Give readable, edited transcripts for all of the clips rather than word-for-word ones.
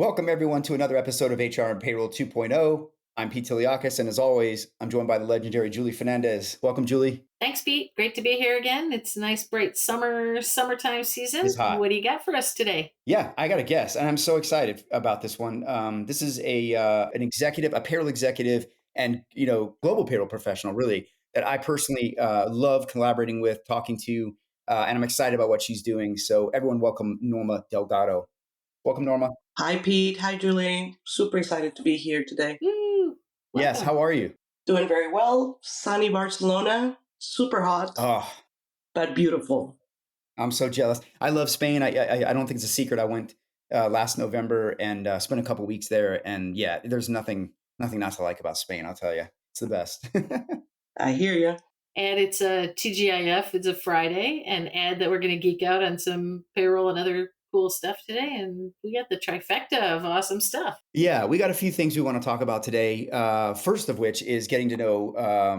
Welcome, everyone, to another episode of HR and Payroll 2.0. I'm Pete Tiliakis, and as always, I'm joined by the legendary Julie Fernandez. Welcome, Julie. Thanks, Pete. Great to be here again. It's a nice, bright summertime season. It's hot. What do you got for us today? Yeah, I got a guess, and I'm so excited about this one. This is a payroll executive, and global payroll professional, really, that I personally love collaborating with, talking to, and I'm excited about what she's doing. So, everyone, welcome Norma Delgado. Welcome, Norma. Hi, Pete. Hi, Julie. Super excited to be here today. Woo! Yes, Welcome. how are you? Doing very well. Sunny Barcelona. Super hot, Oh, but beautiful. I'm so jealous. I love Spain. I don't think it's a secret. I went last November and spent a couple weeks there, and yeah, there's nothing not to like about Spain. I'll tell you, it's the best. I hear you. And it's a TGIF. It's a Friday, and add that we're going to geek out on some payroll and other cool stuff today. And we got the trifecta of awesome stuff. Yeah, we got a few things we want to talk about today. First of which is getting to know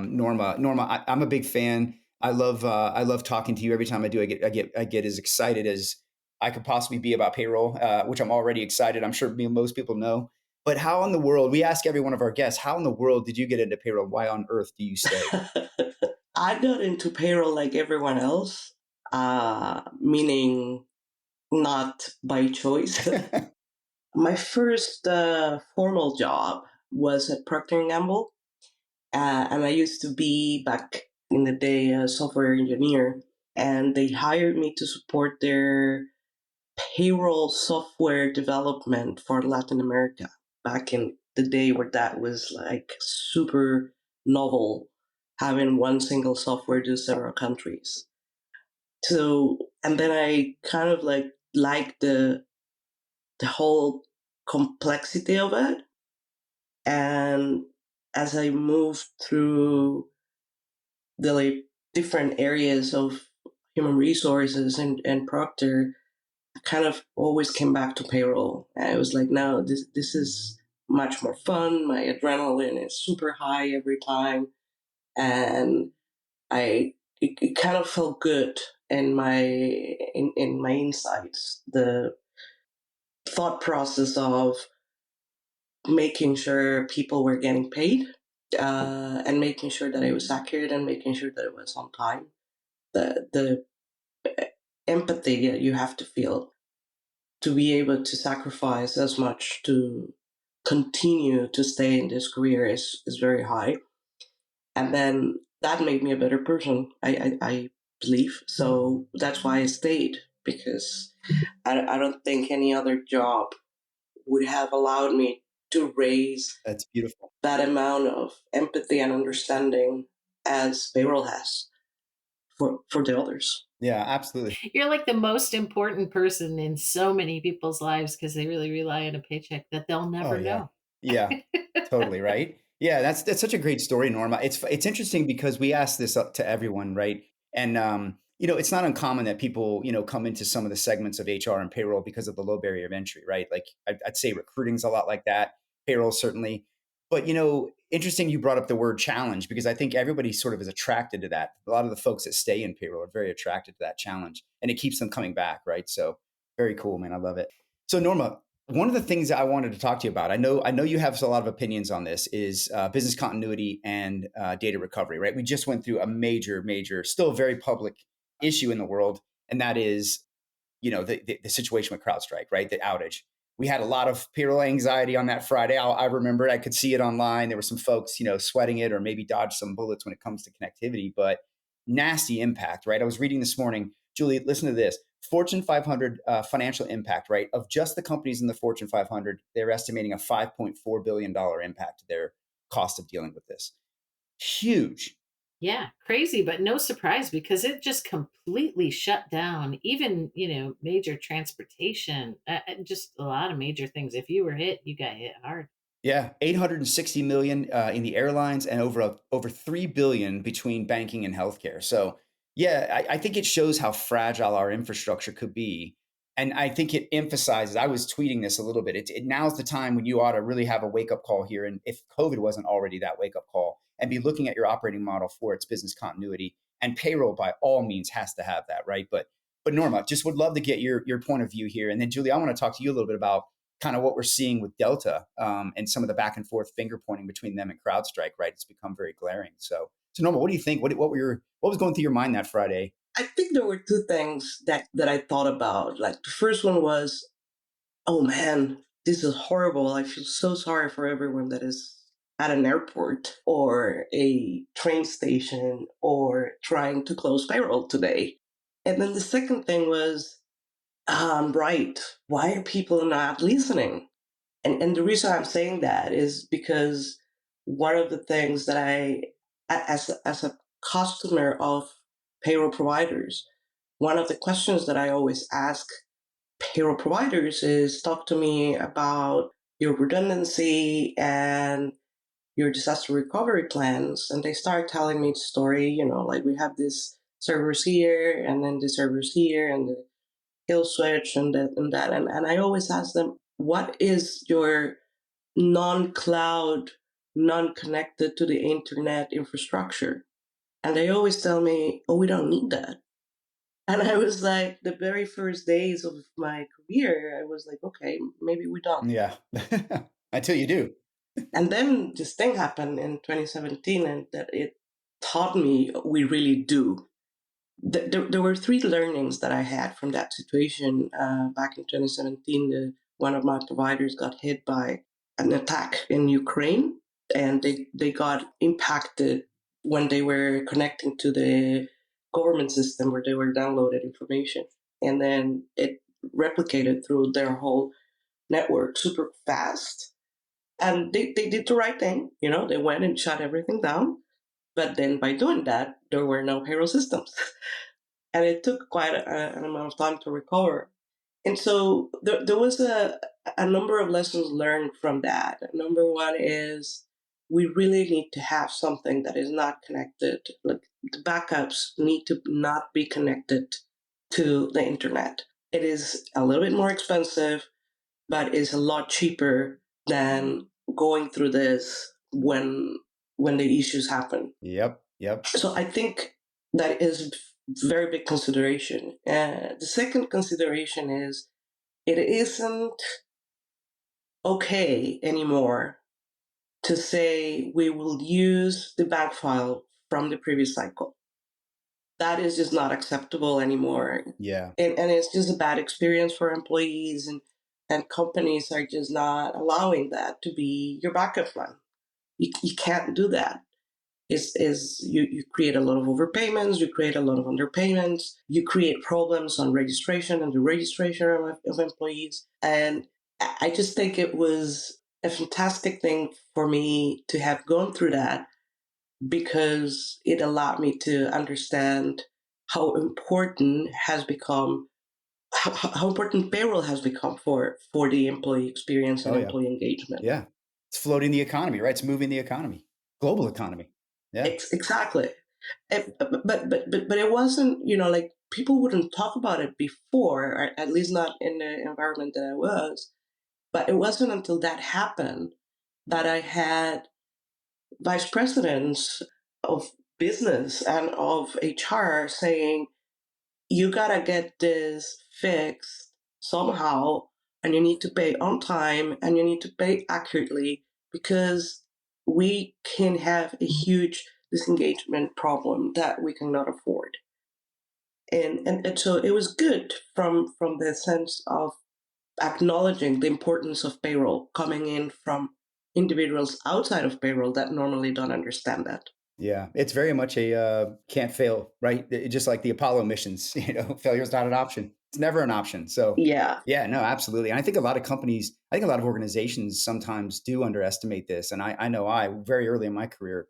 Norma. Norma, I'm a big fan. I love talking to you. Every time I do, I get as excited as I could possibly be about payroll, which I'm already excited. I'm sure most people know. But how in the world? We ask every one of our guests, how in the world did you get into payroll? Why on earth do you stay? I got into payroll like everyone else, meaning not by choice. My first formal job was at Procter& and Gamble, and I used to be back in the day a software engineer, and they hired me to support their payroll software development for Latin America back in the day where that was like super novel, having one single software do several countries. So, and then I kind of like liked the whole complexity of it. And as I moved through the like different areas of human resources and Procter, I kind of always came back to payroll. And I was like, no, this is much more fun. My adrenaline is super high every time, and it kind of felt good in my insides. The thought process of making sure people were getting paid, and making sure that it was accurate and making sure that it was on time. The empathy that you have to feel to be able to sacrifice as much to continue to stay in this career is very high. And then that made me a better person, I believe. So that's why I stayed, because I don't think any other job would have allowed me to raise That's beautiful. that amount of empathy and understanding as payroll has for the others. Yeah, absolutely. You're like the most important person in so many people's lives because they really rely on a paycheck that they'll Oh never yeah, know. yeah. Totally, right? Yeah, that's such a great story, Norma. It's interesting because we ask this up to everyone, right? And it's not uncommon that people, come into some of the segments of HR and payroll because of the low barrier of entry, right? Like I'd say recruiting's a lot like that, payroll certainly. But interesting you brought up the word challenge because I think everybody sort of is attracted to that. A lot of the folks that stay in payroll are very attracted to that challenge, and it keeps them coming back, right? So very cool, man. I love it. So Norma, one of the things I wanted to talk to you about, I know you have a lot of opinions on this, is business continuity and data recovery, right? We just went through a major, still very public issue in the world, and that is, the situation with CrowdStrike, right? The outage. We had a lot of payroll anxiety on that Friday. I remember it. I could see it online. There were some folks, sweating it or maybe dodged some bullets when it comes to connectivity, but nasty impact, right? I was reading this morning, Julie, listen to this. Fortune 500 financial impact, right? Of just the companies in the Fortune 500, they're estimating a $5.4 billion impact to their cost of dealing with this. Huge. Yeah, crazy, but no surprise because it just completely shut down even, major transportation, just a lot of major things. If you were hit, you got hit hard. Yeah, 860 million in the airlines and over 3 billion between banking and healthcare. So, yeah, I think it shows how fragile our infrastructure could be. And I think it emphasizes, I was tweeting this a little bit. Now's the time when you ought to really have a wake up call here. And if COVID wasn't already that wake up call, and be looking at your operating model for its business continuity, and payroll by all means has to have that, right? But Norma, just would love to get your point of view here. And then Julie, I want to talk to you a little bit about kind of what we're seeing with Delta, and some of the back and forth finger pointing between them and CrowdStrike, right? It's become very glaring. So Norma, what do you think? What was going through your mind that Friday? I think there were two things that I thought about. Like the first one was, oh man, this is horrible. I feel so sorry for everyone that is at an airport or a train station or trying to close payroll today. And then the second thing was, right, why are people not listening? And the reason I'm saying that is because one of the things that as a customer of payroll providers, one of the questions that I always ask payroll providers is talk to me about your redundancy and your disaster recovery plans. And they start telling me the story, like we have this servers here and then the servers here and the kill switch and that and that. And I always ask them, what is your non-cloud, non-connected to the internet infrastructure? And they always tell me, oh, we don't need that. And I was like, the very first days of my career, I was like, okay, maybe we don't. Yeah, until you do. And then this thing happened in 2017, and that it taught me we really do. There were three learnings that I had from that situation back in 2017. One of my providers got hit by an attack in Ukraine, and they got impacted when they were connecting to the government system where they were downloaded information. And then it replicated through their whole network super fast. And they did the right thing. They went and shut everything down. But then by doing that, there were no payroll systems. And it took quite an amount of time to recover. And so there was a number of lessons learned from that. Number one is we really need to have something that is not connected. Like the backups need to not be connected to the internet. It is a little bit more expensive, but it's a lot cheaper than going through this when the issues happen. Yep, yep. So I think that is very big consideration. The second consideration is it isn't okay anymore to say we will use the bank file from the previous cycle. That is just not acceptable anymore. Yeah. And it's just a bad experience for employees, and companies are just not allowing that to be your backup plan. You can't do that. You create a lot of overpayments, you create a lot of underpayments, you create problems on registration and the registration of employees. And I just think it was a fantastic thing for me to have gone through that because it allowed me to understand how important has become how important payroll has become for the employee experience and Oh yeah. employee engagement. Yeah. It's floating the economy, right? It's moving the economy, global economy. Yeah. Exactly. But it wasn't, like people wouldn't talk about it before, or at least not in the environment that I was. But it wasn't until that happened that I had vice presidents of business and of HR saying, you gotta get this fixed somehow, and you need to pay on time and you need to pay accurately because we can have a huge disengagement problem that we cannot afford. And so it was good from the sense of acknowledging the importance of payroll coming in from individuals outside of payroll that normally don't understand that. Yeah, it's very much a can't fail, right? Just like the Apollo missions, failure is not an option. It's never an option. So, Yeah. yeah, no, absolutely. And I think a lot of companies, I think a lot of organizations sometimes do underestimate this. And I know I very early in my career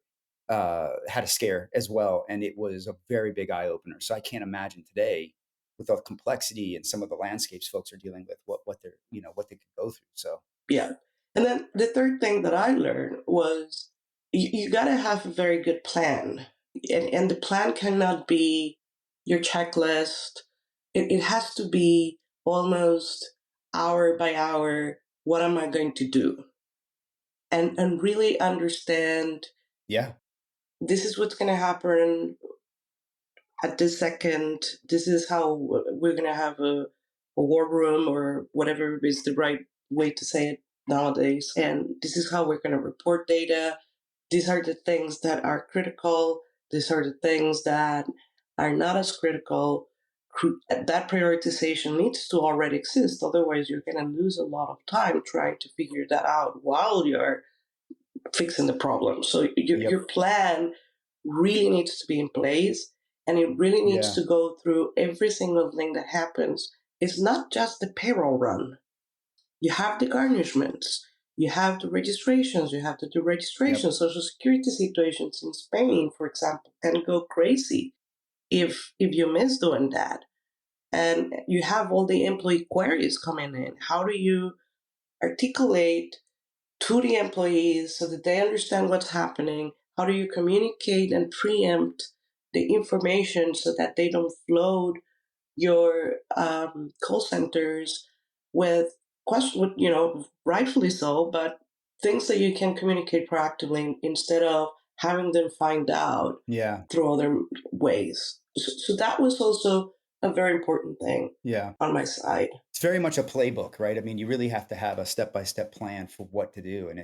had a scare as well, and it was a very big eye opener. So I can't imagine today with all the complexity and some of the landscapes folks are dealing with, what they're what they could go through. So, Yeah. And then the third thing that I learned was you got to have a very good plan. And the plan cannot be your checklist. It has to be almost hour by hour. What am I going to do? And really understand yeah, this is what's going to happen at this second. This is how we're going to have a war room or whatever is the right way to say it nowadays. And this is how we're going to report data. These are the things that are critical. These are the things that are not as critical. That prioritization needs to already exist. Otherwise, you're going to lose a lot of time trying to figure that out while you're fixing the problem. So Yep. your plan really needs to be in place, and it really needs Yeah. to go through every single thing that happens. It's not just the payroll run. You have the garnishments, you have the registrations, you have to do Yep. registrations. Social security situations in Spain, for example, can go crazy if you miss doing that. And you have all the employee queries coming in. How do you articulate to the employees so that they understand what's happening? How do you communicate and preempt the information so that they don't float your call centers with question, rightfully so, but things that you can communicate proactively instead of having them find out Yeah. through other ways. So that was also a very important thing Yeah. on my side. It's very much a playbook, right? I mean, you really have to have a step-by-step plan for what to do, and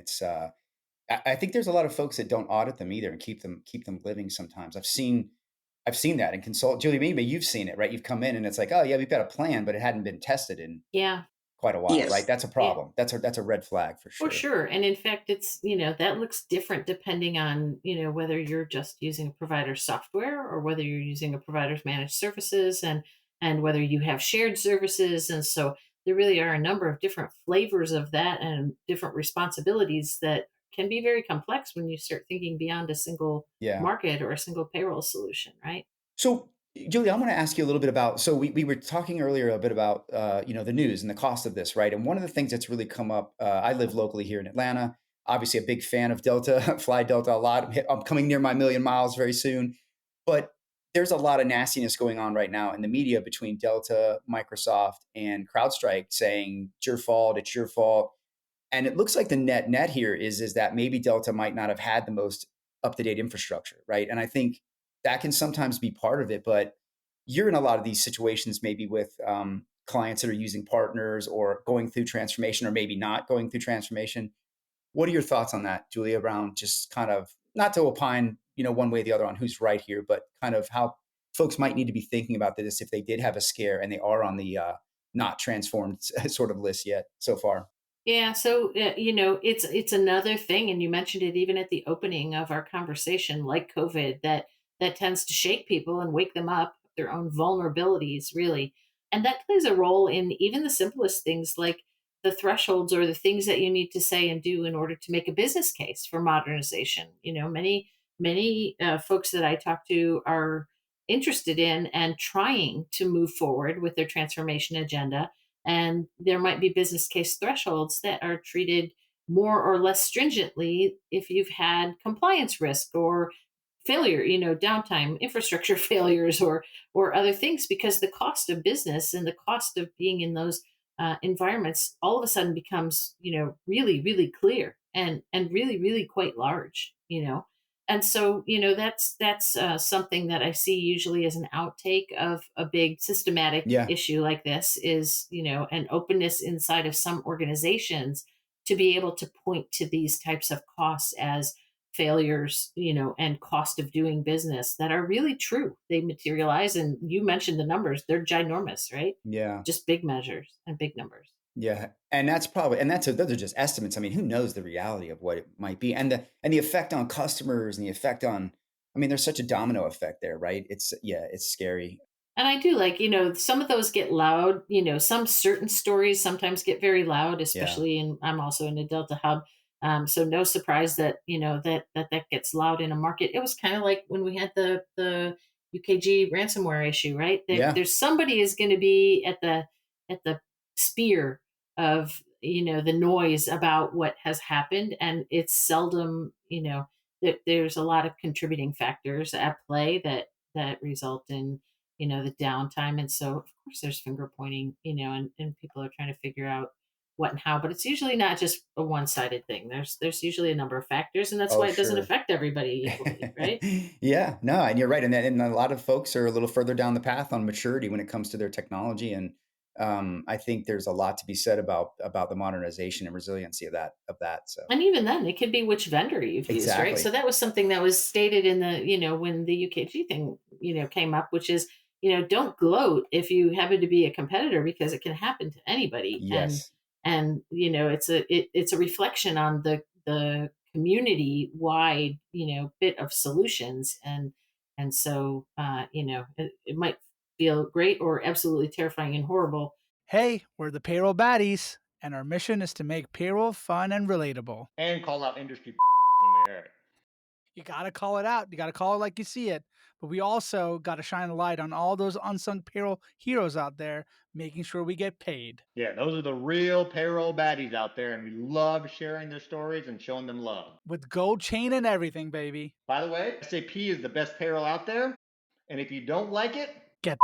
I think there's a lot of folks that don't audit them either and keep them living sometimes. I've seen that and consult Julie, maybe you've seen it, right? You've come in and it's like, "Oh, yeah, we've got a plan," but it hadn't been tested in Yeah. quite a while, right? Yes. That's a Yeah. problem. That's a red flag for For sure. sure. And in fact, that looks different depending on, whether you're just using a provider's software or whether you're using a provider's managed services, and whether you have shared services. And so there really are a number of different flavors of that and different responsibilities that can be very complex when you start thinking beyond a single Yeah. market or a single payroll solution, right? So, Julie, I want to ask you a little bit about. So we were talking earlier a bit about the news and the cost of this, right? And one of the things that's really come up. I live locally here in Atlanta. Obviously, a big fan of Delta. Fly Delta a lot. I'm coming near my million miles very soon. But there's a lot of nastiness going on right now in the media between Delta, Microsoft, and CrowdStrike saying it's your fault. It's your fault. And it looks like the net here is that maybe Delta might not have had the most up to date infrastructure, right? And I think that can sometimes be part of it. But you're in a lot of these situations, maybe with clients that are using partners or going through transformation, or maybe not going through transformation. What are your thoughts on that, Julia? Around just kind of not to opine, one way or the other on who's right here, but kind of how folks might need to be thinking about this if they did have a scare and they are on the not transformed sort of list yet so far. Yeah, so it's another thing, and you mentioned it even at the opening of our conversation, like COVID, that tends to shake people and wake them up, their own vulnerabilities, really, and that plays a role in even the simplest things like the thresholds or the things that you need to say and do in order to make a business case for modernization. Many folks that I talk to are interested in and trying to move forward with their transformation agenda, and there might be business case thresholds that are treated more or less stringently if you've had compliance risk or failure, downtime, infrastructure failures, or other things, because the cost of business and the cost of being in those environments all of a sudden becomes, really, really clear and really, really quite large. And so, that's something that I see usually as an outtake of a big systematic Yeah. issue like this is, an openness inside of some organizations to be able to point to these types of costs as failures, and cost of doing business that are really true. They materialize, and you mentioned the numbers; they're ginormous, right? Yeah. Just big measures and big numbers. Yeah, and those are just estimates. I mean, who knows the reality of what it might be, and the effect on customers, and the effect on. I mean, there's such a domino effect there, right? It's scary. And I do like, some of those get loud. Some certain stories sometimes get very loud, Yeah, especially in, I'm also in the Delta Hub. So no surprise that, that gets loud in a market. It was kind of like when we had the UKG ransomware issue, right? yeah, There's somebody is going to be at the spear of, the noise about what has happened. And it's seldom, that there's a lot of contributing factors at play that result in, the downtime. And so, of course, there's finger pointing, and people are trying to figure out what and how, but it's usually not just a one sided thing. There's usually a number of factors, and that's oh why it doesn't sure, affect everybody equally, right? yeah, no, and you're right, and a lot of folks are a little further down the path on maturity when it comes to their technology, and I think there's a lot to be said about the modernization and resiliency of that. So And even then, it could be which vendor you've used, right? So exactly. that was something that was stated in the, when the UKG thing, came up, which is, don't gloat if you happen to be a competitor because it can happen to anybody. And Yes. it's a reflection on the community wide, bit of solutions. And so it might feel great or absolutely terrifying and horrible. Hey, we're the payroll baddies, and our mission is to make payroll fun and relatable. and call out industry when we hear it. You gotta call it out, you gotta call it like you see it. But we also gotta shine a light on all those unsung payroll heroes out there, making sure we get paid. Yeah, those are the real payroll baddies out there, and we love sharing their stories and showing them love. With gold chain and everything, baby. By the way, SAP is the best payroll out there, and if you don't like it, Get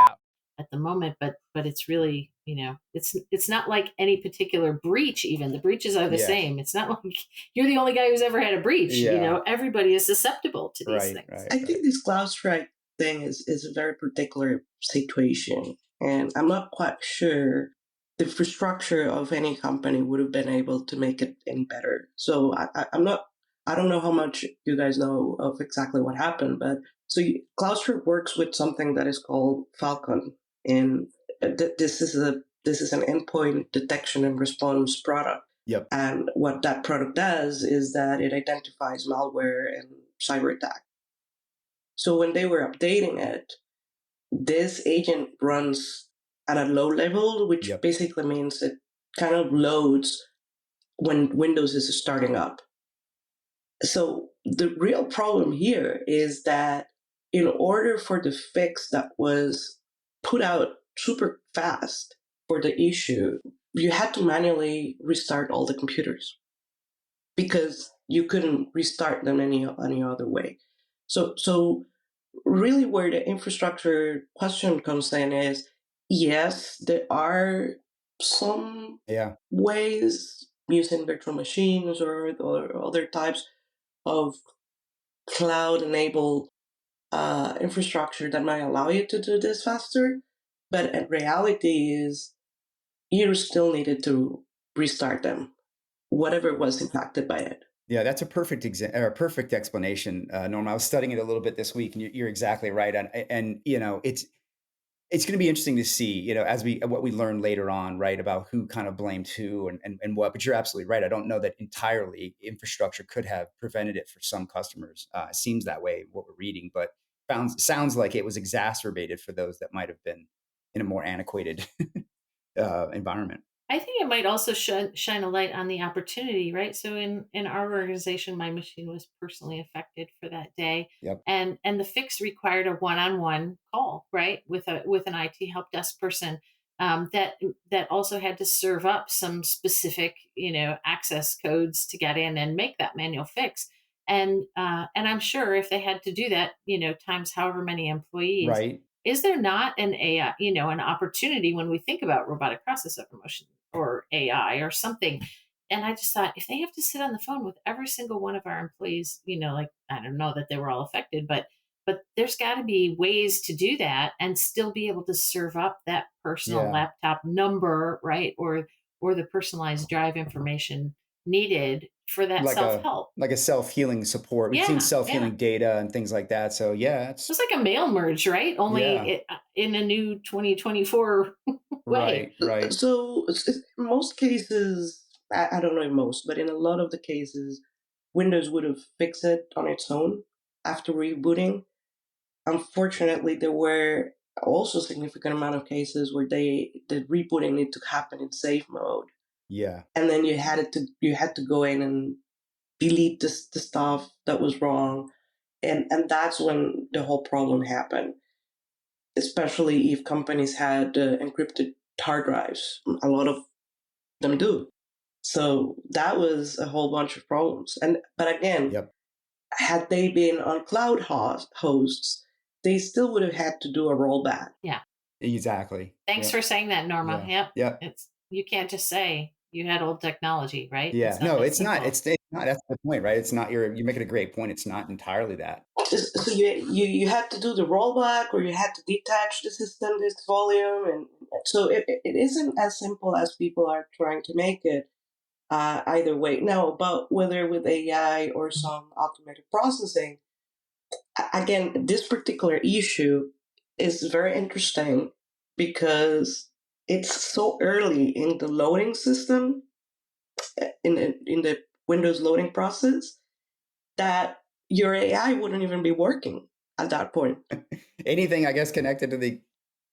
out. At the moment, but it's really, it's not like any particular breach. Even the breaches are the Yes. same. It's not like you're the only guy who's ever had a breach. Yeah. Everybody is susceptible to these Right. things. Right. I Right. think this cloud strike thing is a very particular situation, and I'm not quite sure the infrastructure of any company would have been able to make it any better. So I'm not. I don't know how much you guys know of exactly what happened, but CloudStrike works with something that is called Falcon, and this is an endpoint detection and response product. Yep. And what that product does is that it identifies malware and cyber attack. So when they were updating it, this agent runs at a low level, which Yep. basically means it kind of loads when Windows is starting up. So the real problem here is that in order for the fix that was put out super fast for the issue, you had to manually restart all the computers because you couldn't restart them any other way. So really where the infrastructure question comes in is yes, there are some Yeah. ways using virtual machines or other types of cloud enabled infrastructure that might allow you to do this faster. But in reality is you still needed to restart them, whatever was impacted by it. Yeah, that's a perfect or a perfect explanation, Norma. I was studying it a little bit this week, and you're exactly right. And it's going to be interesting to see, as what we learn later on, right, about who kind of blamed who and what. But you're absolutely right. I don't know that entirely infrastructure could have prevented it for some customers. It seems that way what we're reading, but sounds like it was exacerbated for those that might have been in a more antiquated environment. I think it might also shine a light on the opportunity, right? So in our organization, my machine was personally affected for that day, Yep. and the fix required a one-on-one call, right, with an IT help desk person, that also had to serve up some specific, access codes to get in and make that manual fix. And I'm sure if they had to do that, times however many employees, Right. is there not an AI, an opportunity when we think about robotic process automation or AI or something? And I just thought if they have to sit on the phone with every single one of our employees, like I don't know that they were all affected, but there's got to be ways to do that and still be able to serve up that personal Yeah. laptop number, right? Or the personalized drive information needed for that like self a help. like a self-healing support. We've seen Yeah, yeah. self-healing data and things like that. So yeah, It was like a mail merge, right? Only yeah, in a new 2024 way. right, right. So in most cases, I don't know in most, but in a lot of the cases, Windows would have fixed it on its own after rebooting. Unfortunately, there were also a significant amount of cases where the rebooting need to happen in safe mode, Yeah, and then you had to go in and delete the stuff that was wrong, and that's when the whole problem happened. Especially if companies had encrypted hard drives, a lot of them do. So that was a whole bunch of problems. But again, yep, had they been on cloud hosts, they still would have had to do a rollback. Yeah. exactly. Thanks Yeah, for saying that, Norma. yeah, Yep. yeah. It's you can't just say, you had old technology, right? Yeah. It's not No, that it's not. simple. It's not. That's the point, right? It's not. You're making a great point. It's not entirely that. So you had to do the rollback, or you had to detach the system disk volume, and so it isn't as simple as people are trying to make it. Either way, now about whether with AI or some automated processing, again, this particular issue is very interesting because it's so early in the loading system, in the Windows loading process, that your AI wouldn't even be working at that point. Anything, I guess, connected to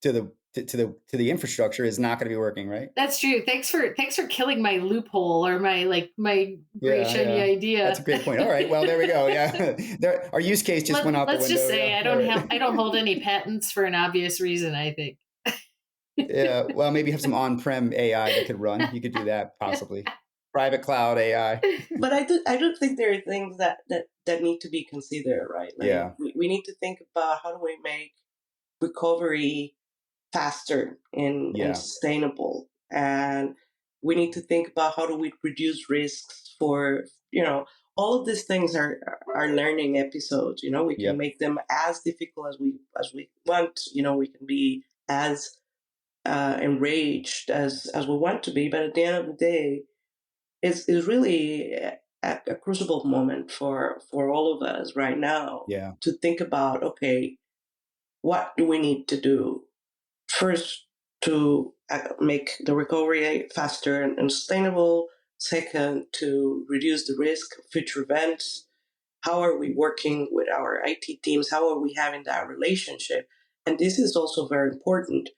the infrastructure is not going to be working, right? That's true. Thanks for killing my loophole or my great Yeah, shiny yeah. That's a idea. great point. All right. Well, there we go. Yeah. Our use case just went out the Let's just window. say Yeah. All right. I don't hold any patents for an obvious reason, I think. Yeah. Well, maybe have some on-prem AI that could run. You could do that possibly. Private cloud AI. But I do think there are things that need to be considered, right? Like Yeah. we need to think about how do we make recovery faster and Yeah. sustainable, and we need to think about how do we reduce risks for all of these things are learning episodes. We can Yep. make them as difficult as we want. We can be as enraged as we want to be, but at the end of the day, it's really a crucible moment for all of us right now Yeah. to think about, okay, what do we need to do first to make the recovery faster and sustainable? Second, to reduce the risk of future events. How are we working with our IT teams? How are we having that relationship? And this is also very important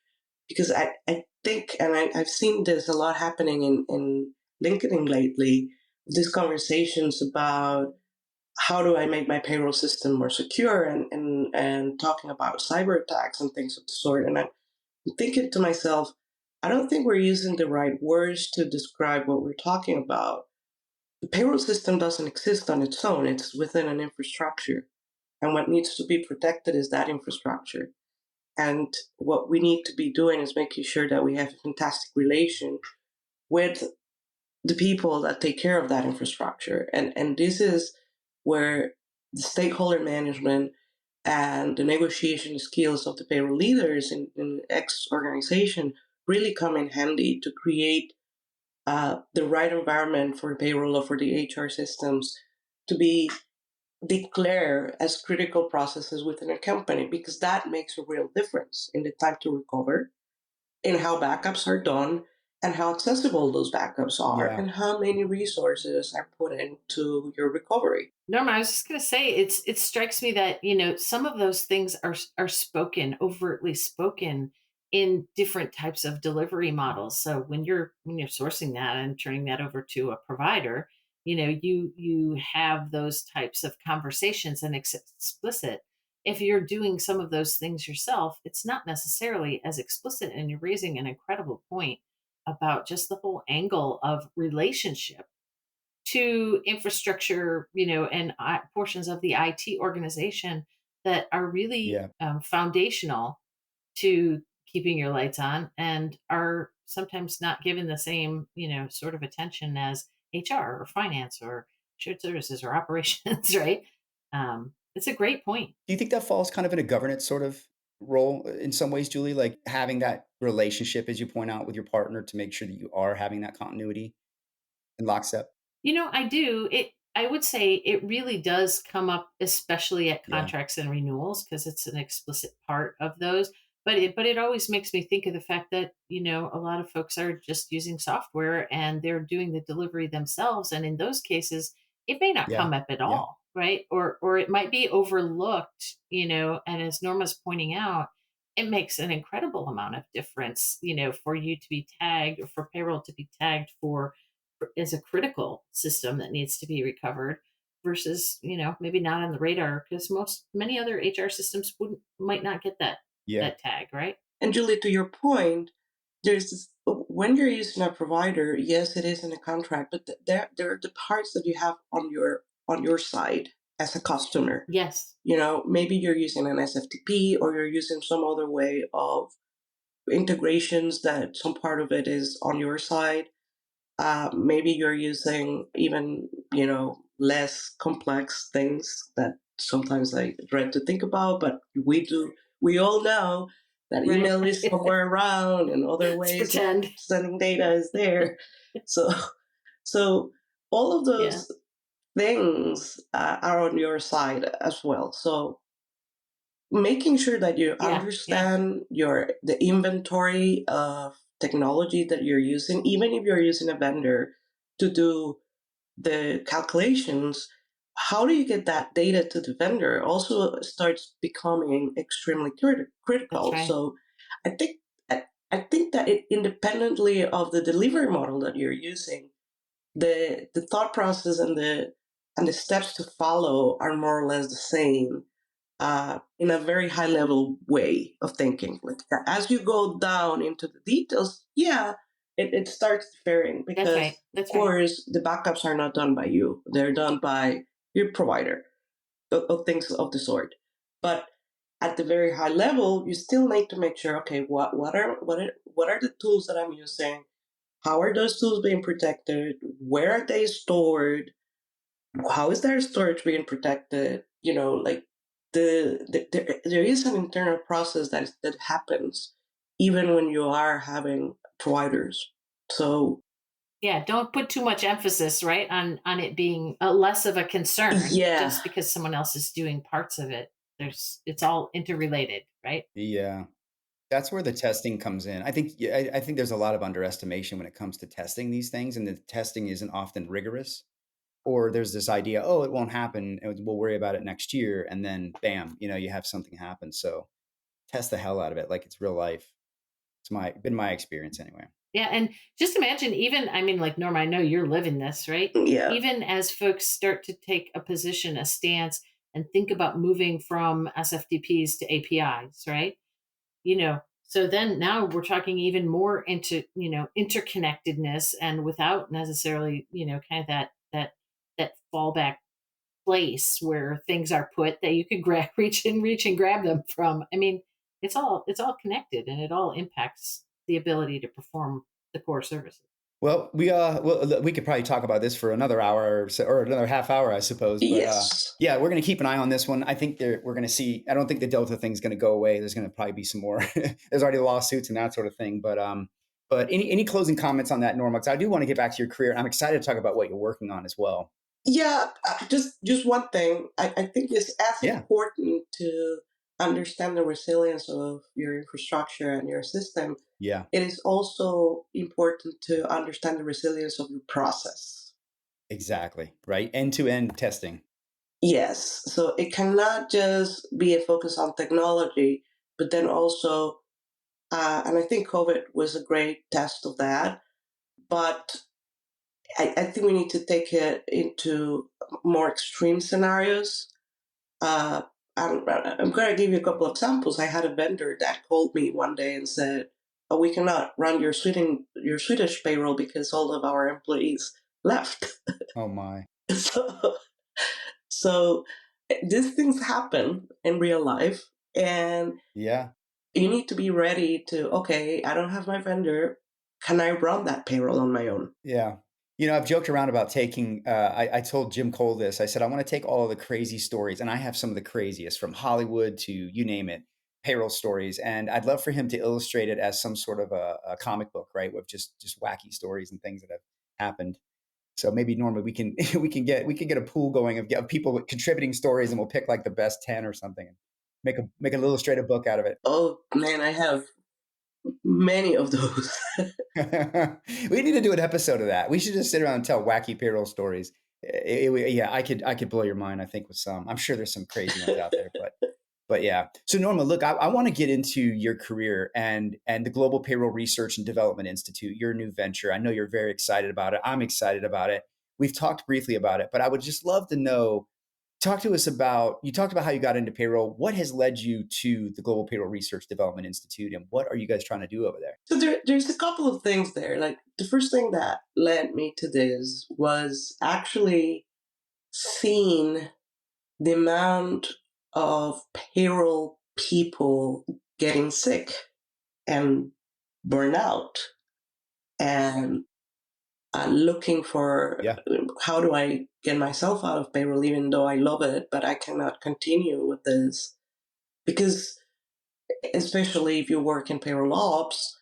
because I think, and I've seen this a lot happening in LinkedIn lately, these conversations about how do I make my payroll system more secure, and talking about cyber attacks and things of the sort. And I'm thinking to myself, I don't think we're using the right words to describe what we're talking about. The payroll system doesn't exist on its own, it's within an infrastructure. And what needs to be protected is that infrastructure. And what we need to be doing is making sure that we have a fantastic relation with the people that take care of that infrastructure. And this is where the stakeholder management and the negotiation skills of the payroll leaders in X organization really come in handy to create the right environment for payroll or for the HR systems to be declared as critical processes within a company, because that makes a real difference in the time to recover, in how backups are done, and how accessible those backups are, Yeah. and how many resources are put into your recovery. Norma, I was just going to say, it strikes me that some of those things are spoken, overtly spoken, in different types of delivery models. So when you're sourcing that and turning that over to a provider, you have those types of conversations, and explicit. If you're doing some of those things yourself, it's not necessarily as explicit, and you're raising an incredible point about just the whole angle of relationship to infrastructure, and portions of the IT organization that are really Yeah. foundational to keeping your lights on, and are sometimes not given the same, sort of attention as HR or finance or shared services or operations, right? It's a great point. Do you think that falls kind of in a governance sort of role in some ways, Julie? Like having that relationship, as you point out, with your partner to make sure that you are having that continuity in lockstep? I do. I would say it really does come up, especially at Yeah. contracts and renewals, because it's an explicit part of those. But it always makes me think of the fact that, a lot of folks are just using software and they're doing the delivery themselves. And in those cases, it may not Yeah. come up at Yeah. all, right? Or it might be overlooked, and as Norma's pointing out, it makes an incredible amount of difference, for you to be tagged, or for payroll to be tagged for is a critical system that needs to be recovered, versus maybe not on the radar, because many other HR systems wouldn't might not get Yeah. that tag, right? And Julie, to your point, there's this, when you're using a provider, yes, it is in a contract, but there are the parts that you have on your side as a customer. Yes. Maybe you're using an SFTP, or you're using some other way of integrations that some part of it is on your side. Maybe you're using even, less complex things that sometimes I dread to think about, but we do. We all know that Right. email is somewhere around, and other Let's ways of pretend. sending data is there. So, so all of Yeah. those things are on your side as well. So making sure that you Yeah. Yeah. understand the inventory of technology that you're using, even if you're using a vendor to do the calculations, how do you get that data to the vendor also starts becoming extremely That's critical. right. So I think I think that independently of the delivery model that you're using, the thought process and the steps to follow are more or less the same, in a very high level way of thinking. Like as you go down into the details, yeah, it starts differing That's because, right. of That's right. course, the backups are not done by you; they're done by your provider, of things of the sort. But at the very high level, you still need to make sure. Okay, what are the tools that I'm using? How are those tools being protected? Where are they stored? How is their storage being protected? Like there is an internal process that happens even when you are having providers. So Yeah, don't put too much emphasis, right, on it being less of a concern yeah, just because someone else is doing parts of it. It's all interrelated, right? Yeah. That's where the testing comes in. I think yeah, I think there's a lot of underestimation when it comes to testing these things, and the testing isn't often rigorous. Or there's this idea, oh, it won't happen, and we'll worry about it next year, and then bam, you have something happen. So test the hell out of it, like it's real life. It's my experience anyway. Yeah, and just imagine even I mean like Norma, I know you're living this, right? yeah, Even as folks start to take a position, a stance and think about moving from SFTPs to APIs, right? So then now we're talking even more into interconnectedness and without necessarily kind of that fallback place where things are put that you can grab reach and grab them from. I mean, it's all connected and it all impacts the ability to perform the core services. We could probably talk about this for another hour or so, or another half hour, I suppose. But yes, yeah, we're going to keep an eye on this one. I think we're going to see. I don't think the Delta thing's going to go away. There's going to probably be some more. There's already lawsuits and that sort of thing. But any closing comments on that, Norma? Because I do want to get back to your career. I'm excited to talk about what you're working on as well. yeah. Just one thing. I think it's as Yeah, important to understand the resilience of your infrastructure and your system. yeah, It is also important to understand the resilience of your process. exactly. Right, end to end testing. Yes, so it cannot just be a focus on technology, but then also, and I think COVID was a great test of that. But I think we need to take it into more extreme scenarios. Uh, I'm going to give you a couple of examples. I had a vendor that called me one day and said, "Oh, we cannot run your Swedish payroll because all of our employees left." Oh my, so, so these things happen in real life, and yeah. you need to be ready to. Okay, I don't have my vendor. Can I run that payroll on my own? Yeah. I've joked around about taking, I told Jim Cole this. I said, I want to take all of the crazy stories, and I have some of the craziest from Hollywood to you name it, payroll stories. And I'd love for him to illustrate it as some sort of a comic book, right? With just wacky stories and things that have happened. So maybe Norma, we can we can get a pool going of people with contributing stories, and we'll pick like the best 10 or something, and make an illustrated book out of it. Oh man, I have many of those. We need to do an episode of that. We should just sit around and tell wacky payroll stories. Yeah, I could blow your mind. I think with some. I'm sure there's some crazy ones out there, but yeah. So Norma, look, I want to get into your career and the Global Payroll Research and Development Institute, your new venture. I know you're very excited about it. I'm excited about it. We've talked briefly about it, but I would just love to know. Talk to us about. You talked about how you got into payroll. What has led you to the Global Payroll Research Development Institute, and what are you guys trying to do over there? So there's a couple of things there. Like the first thing that led me to this was actually seeing the amount of payroll people getting sick and burnout. And looking for Yeah. how do I get myself out of payroll, even though I love it, but I cannot continue with this. Because, especially if you work in payroll ops,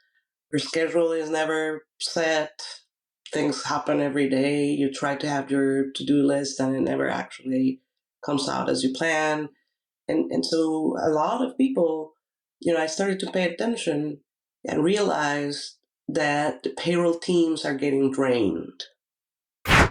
your schedule is never set. Things happen every day. You try to have your to do list, and it never actually comes out as you plan. And so a lot of people, I started to pay attention and realize that the payroll teams are getting drained.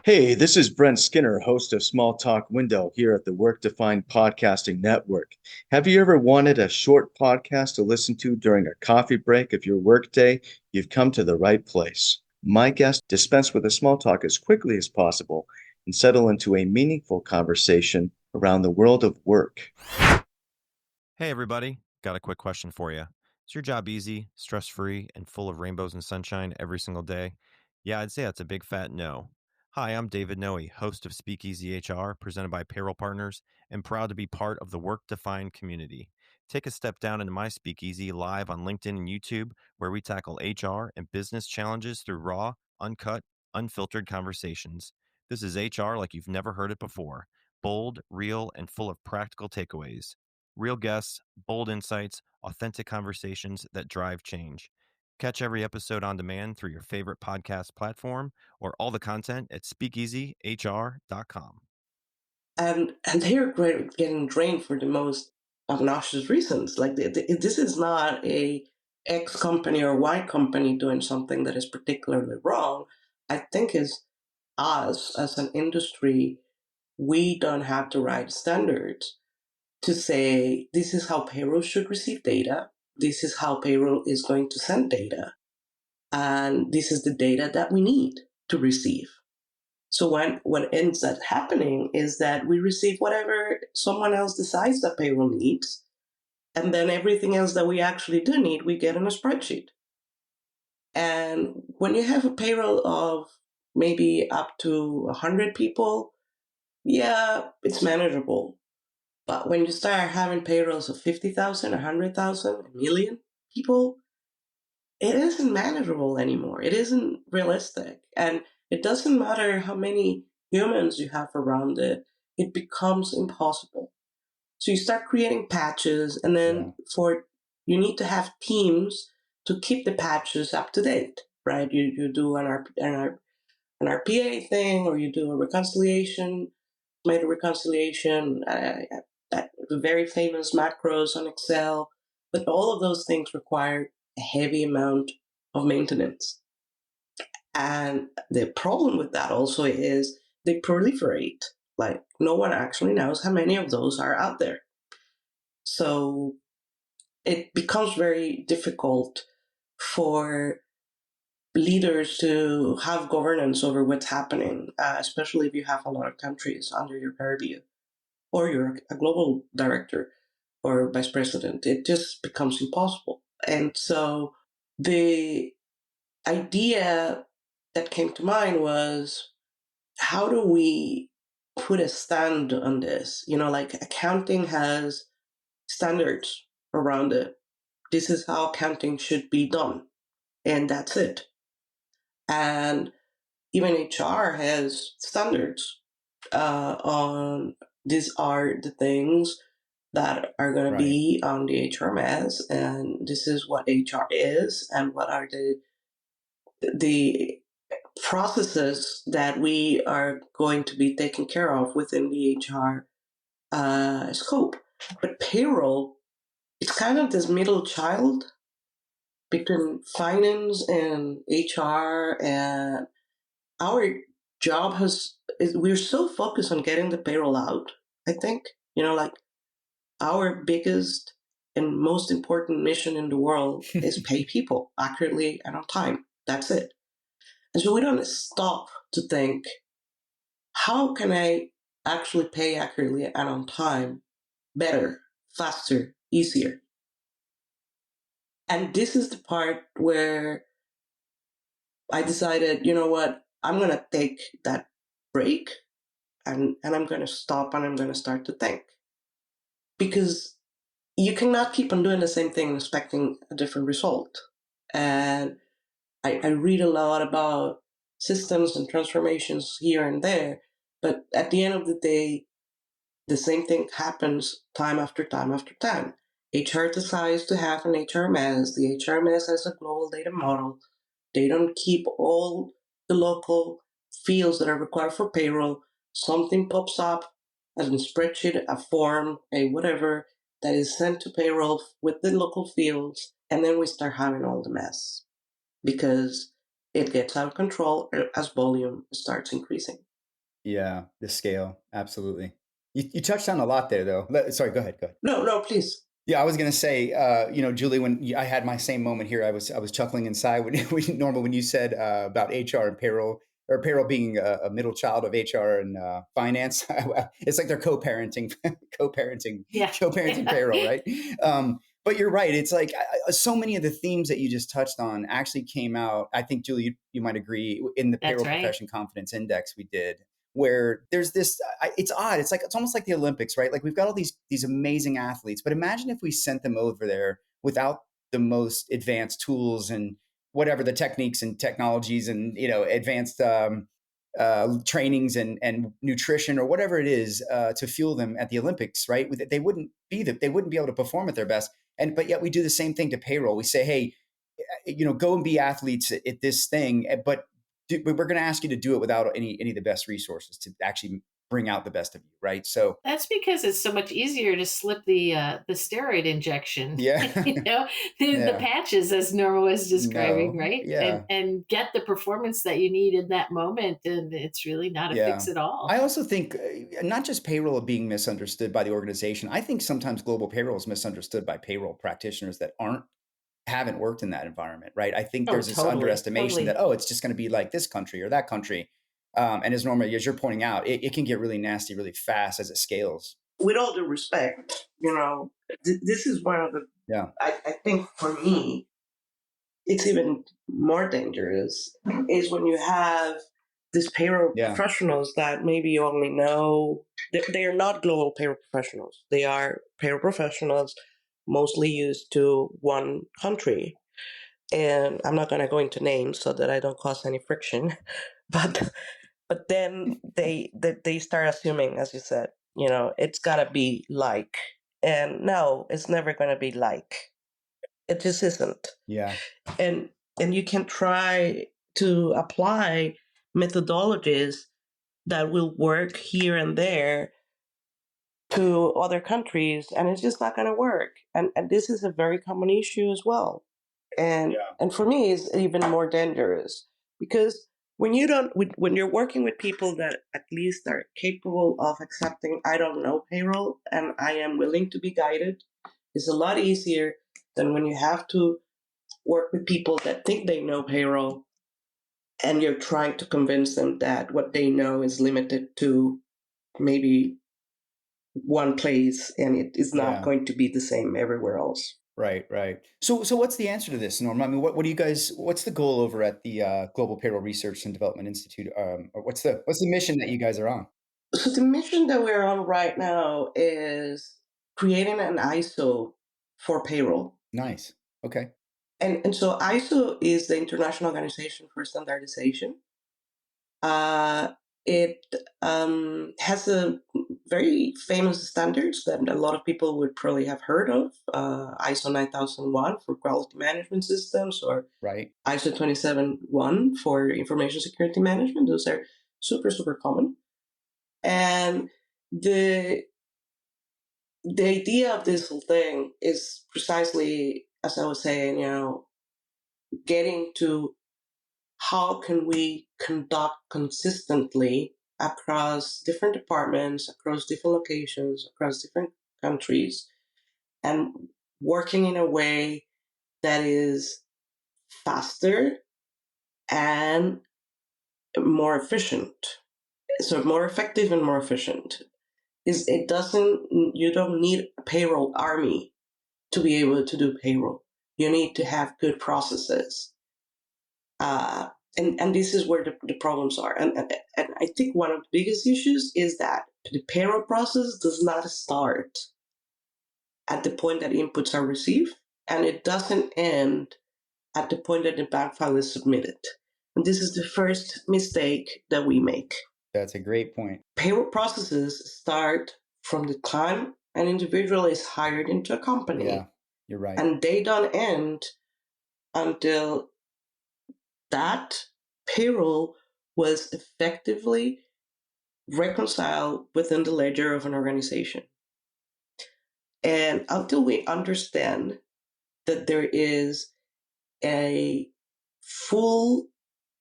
Hey, this is Brent Skinner, host of Small Talk Window here at the Work Defined Podcasting Network. Have you ever wanted a short podcast to listen to during a coffee break of your workday? You've come to the right place. My guests dispense with the small talk as quickly as possible and settle into a meaningful conversation around the world of work. Hey, everybody. Got a quick question for you. Is your job easy, stress free, and full of rainbows and sunshine every single day? Yeah, I'd say that's a big fat no. Hi, I'm David Noe, host of Speakeasy HR, presented by Payroll Partners, and proud to be part of the Work Defined community. Take a step down into my Speakeasy live on LinkedIn and YouTube, where we tackle HR and business challenges through raw, uncut, unfiltered conversations. This is HR like you've never heard it before. Bold, real, and full of practical takeaways. Real guests, bold insights, authentic conversations that drive change. Catch every episode on demand through your favorite podcast platform or all the content at speakeasyhr.com. And they're getting drained for the most obnoxious reasons. Like this is not a X company or Y company doing something that is particularly wrong. I think is us as an industry, we don't have the right standards to say this is how payroll should receive data, this is how payroll is going to send data, and this is the data that we need to receive. So what ends up happening is that we receive whatever someone else decides that payroll needs, and then everything else that we actually do need, we get in a spreadsheet. And when you have a payroll of maybe up to 100 people, yeah, it's manageable. But when you start having payrolls of 50,000, 100,000, a million people, it isn't manageable anymore. It isn't realistic. And it doesn't matter how many humans you have around it, it becomes impossible. So you start creating patches, and Yeah. then you need to have teams to keep the patches up to date, right? You do an RPA thing, or you do a reconciliation, made a reconciliation, the very famous macros on Excel. But all of those things require a heavy amount of maintenance. And the problem with that also is they proliferate. Like, no one actually knows how many of those are out there. So it becomes very difficult for leaders to have governance over what's happening, especially if you have a lot of countries under your purview, or you're a global director or vice president. It just becomes impossible. And so the idea that came to mind was, how do we put a stand on this? Like, accounting has standards around it. This is how accounting should be done, and that's it. And even HR has standards on these are the things that are going to Right. be on the HRMS, and this is what HR is, and what are the processes that we are going to be taking care of within the HR scope. But payroll, it's kind of this middle child between finance and HR, and our job we're so focused on getting the payroll out. I think, like, our biggest and most important mission in the world is pay people accurately and on time. That's it. And so we don't stop to think, how can I actually pay accurately and on time better, faster, easier? And this is the part where I decided, you know what, I'm going to take that break, and I'm going to stop, and I'm going to start to think. Because you cannot keep on doing the same thing and expecting a different result. And I read a lot about systems and transformations here and there. But at the end of the day, the same thing happens time after time after time. HR decides to have an HRMS. The HRMS has a global data model. They don't keep all the local fields that are required for payroll. Something pops up as a spreadsheet, a form, a whatever that is sent to payroll with the local fields, and then we start having all the mess because it gets out of control as volume starts increasing. Yeah, the scale, absolutely. You touched on a lot there, though. Sorry, go ahead. Go ahead. No, please. Yeah, I was gonna say, Julie, when I had my same moment here, I was chuckling inside when Norma, when you said about HR and payroll, or payroll being a middle child of HR and finance. It's like they're co-parenting, co-parenting, Yeah. co-parenting payroll, right? But you're right. It's like so many of the themes that you just touched on actually came out. I think, Julie, you might agree, in the That's Payroll right. Profession Confidence Index we did, where there's this, it's odd, it's almost like the Olympics, right? Like we've got all these amazing athletes, but imagine if we sent them over there without the most advanced tools and whatever the techniques and technologies and advanced trainings and nutrition or whatever it is to fuel them at the Olympics, right? They wouldn't be able to perform at their best. But yet we do the same thing to payroll. We say, hey, go and be athletes at this thing, but we're going to ask you to do it without any of the best resources to actually bring out the best of you, right? So That's because it's so much easier to slip the steroid injection, yeah, the yeah, patches, as Norma was describing, no, right? And yeah, and get the performance that you need in that moment, and it's really not a yeah. fix at all. I also think not just payroll being misunderstood by the organization. I think sometimes global payroll is misunderstood by payroll practitioners that haven't worked in that environment, right? I think Oh, there's this totally, underestimation that, totally. oh, it's just going to be like this country or that country. And as Norma, as you're pointing out, it can get really nasty really fast as it scales. With all due respect, this is one of the, Yeah, I think for me, it's even more dangerous is when you have these payroll yeah, professionals that maybe you only know. They are not global payroll professionals. They are payroll professionals mostly used to one country. And I'm not going to go into names so that I don't cause any friction. But then they start assuming, as you said, it's got to be like. And no, it's never going to be like. It just isn't. yeah, and and you can try to apply methodologies that will work here and there to other countries, and it's just not going to work. And this is a very common issue as well. and yeah, and for me it's even more dangerous because when you're working with people that at least are capable of accepting, I don't know payroll and I am willing to be guided, it's a lot easier than when you have to work with people that think they know payroll and you're trying to convince them that what they know is limited to maybe one place and it is not yeah. going to be the same everywhere else. Right, right. So what's the answer to this, Norma? I mean, what do you guys? What's the goal over at the Global Payroll Research and Development Institute? Or what's the mission that you guys are on? So the mission that we're on right now is creating an ISO for payroll. Nice. Okay. And so ISO is the International Organization for Standardization. Uh, it has a very famous standards that a lot of people would probably have heard of, ISO 9001 for quality management systems, or Right. ISO 271 for information security management. Those are super, super common. And the idea of this whole thing is precisely, as I was saying, getting to how can we conduct consistently across different departments, across different locations, across different countries, and working in a way that is faster and more efficient. So more effective and more efficient. Is it doesn't you don't need a payroll army to be able to do payroll. You need to have good processes. Uh, and this is where the problems are. And I think one of the biggest issues is that the payroll process does not start at the point that inputs are received, and it doesn't end at the point that the bank file is submitted. And this is the first mistake that we make. That's a great point. Payroll processes start from the time an individual is hired into a company. Yeah, you're right. And they don't end until that payroll was effectively reconciled within the ledger of an organization. And until we understand that there is a full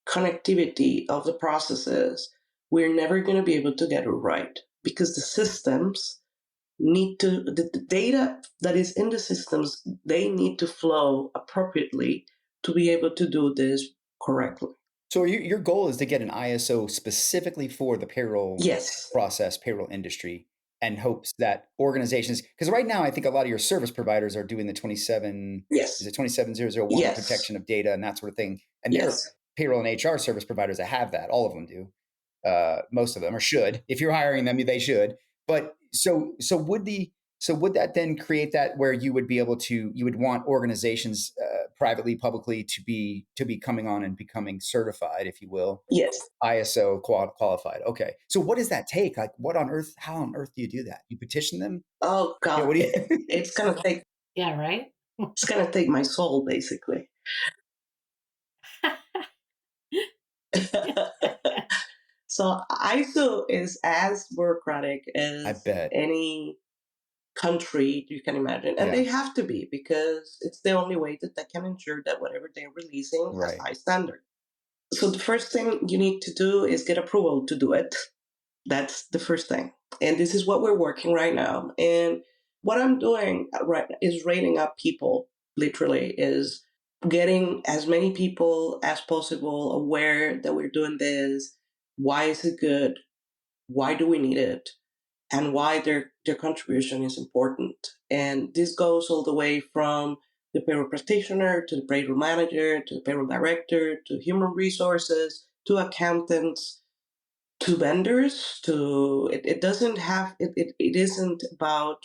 connectivity of the processes, we're never going to be able to get it right, because the systems need to, the data that is in the systems, they need to flow appropriately to be able to do this correctly. So your goal is to get an ISO specifically for the payroll Yes. process, payroll industry, and hopes that organizations, because right now I think a lot of your service providers are doing the 27, Yes. is it 27001 Yes. protection of data and that sort of thing. And there are Yes. payroll and HR service providers that have that. All of them do. Most of them, or should. If you're hiring them, they should. But would that then create that where you would be able to, you would want organizations privately, publicly to be coming on and becoming certified, if you will, Yes. ISO qualified. Okay. So what does that take? Like how on earth do you do that? You petition them? Oh Yeah, God, what do you it's gonna take Yeah, right? it's gonna take my soul, basically. So ISO is as bureaucratic I as bet. any country you can imagine, and Yeah. they have to be, because it's the only way that they can ensure that whatever they're releasing has Right. high standard. So the first thing you need to do is get approval to do it. That's the first thing, and this is what we're working right now. And what I'm doing right is rating up people. Literally, is getting as many people as possible aware that we're doing this. Why is it good? Why do we need it? And why their contribution is important. And this goes all the way from the payroll practitioner to the payroll manager to the payroll director to human resources to accountants to vendors to it doesn't have it isn't about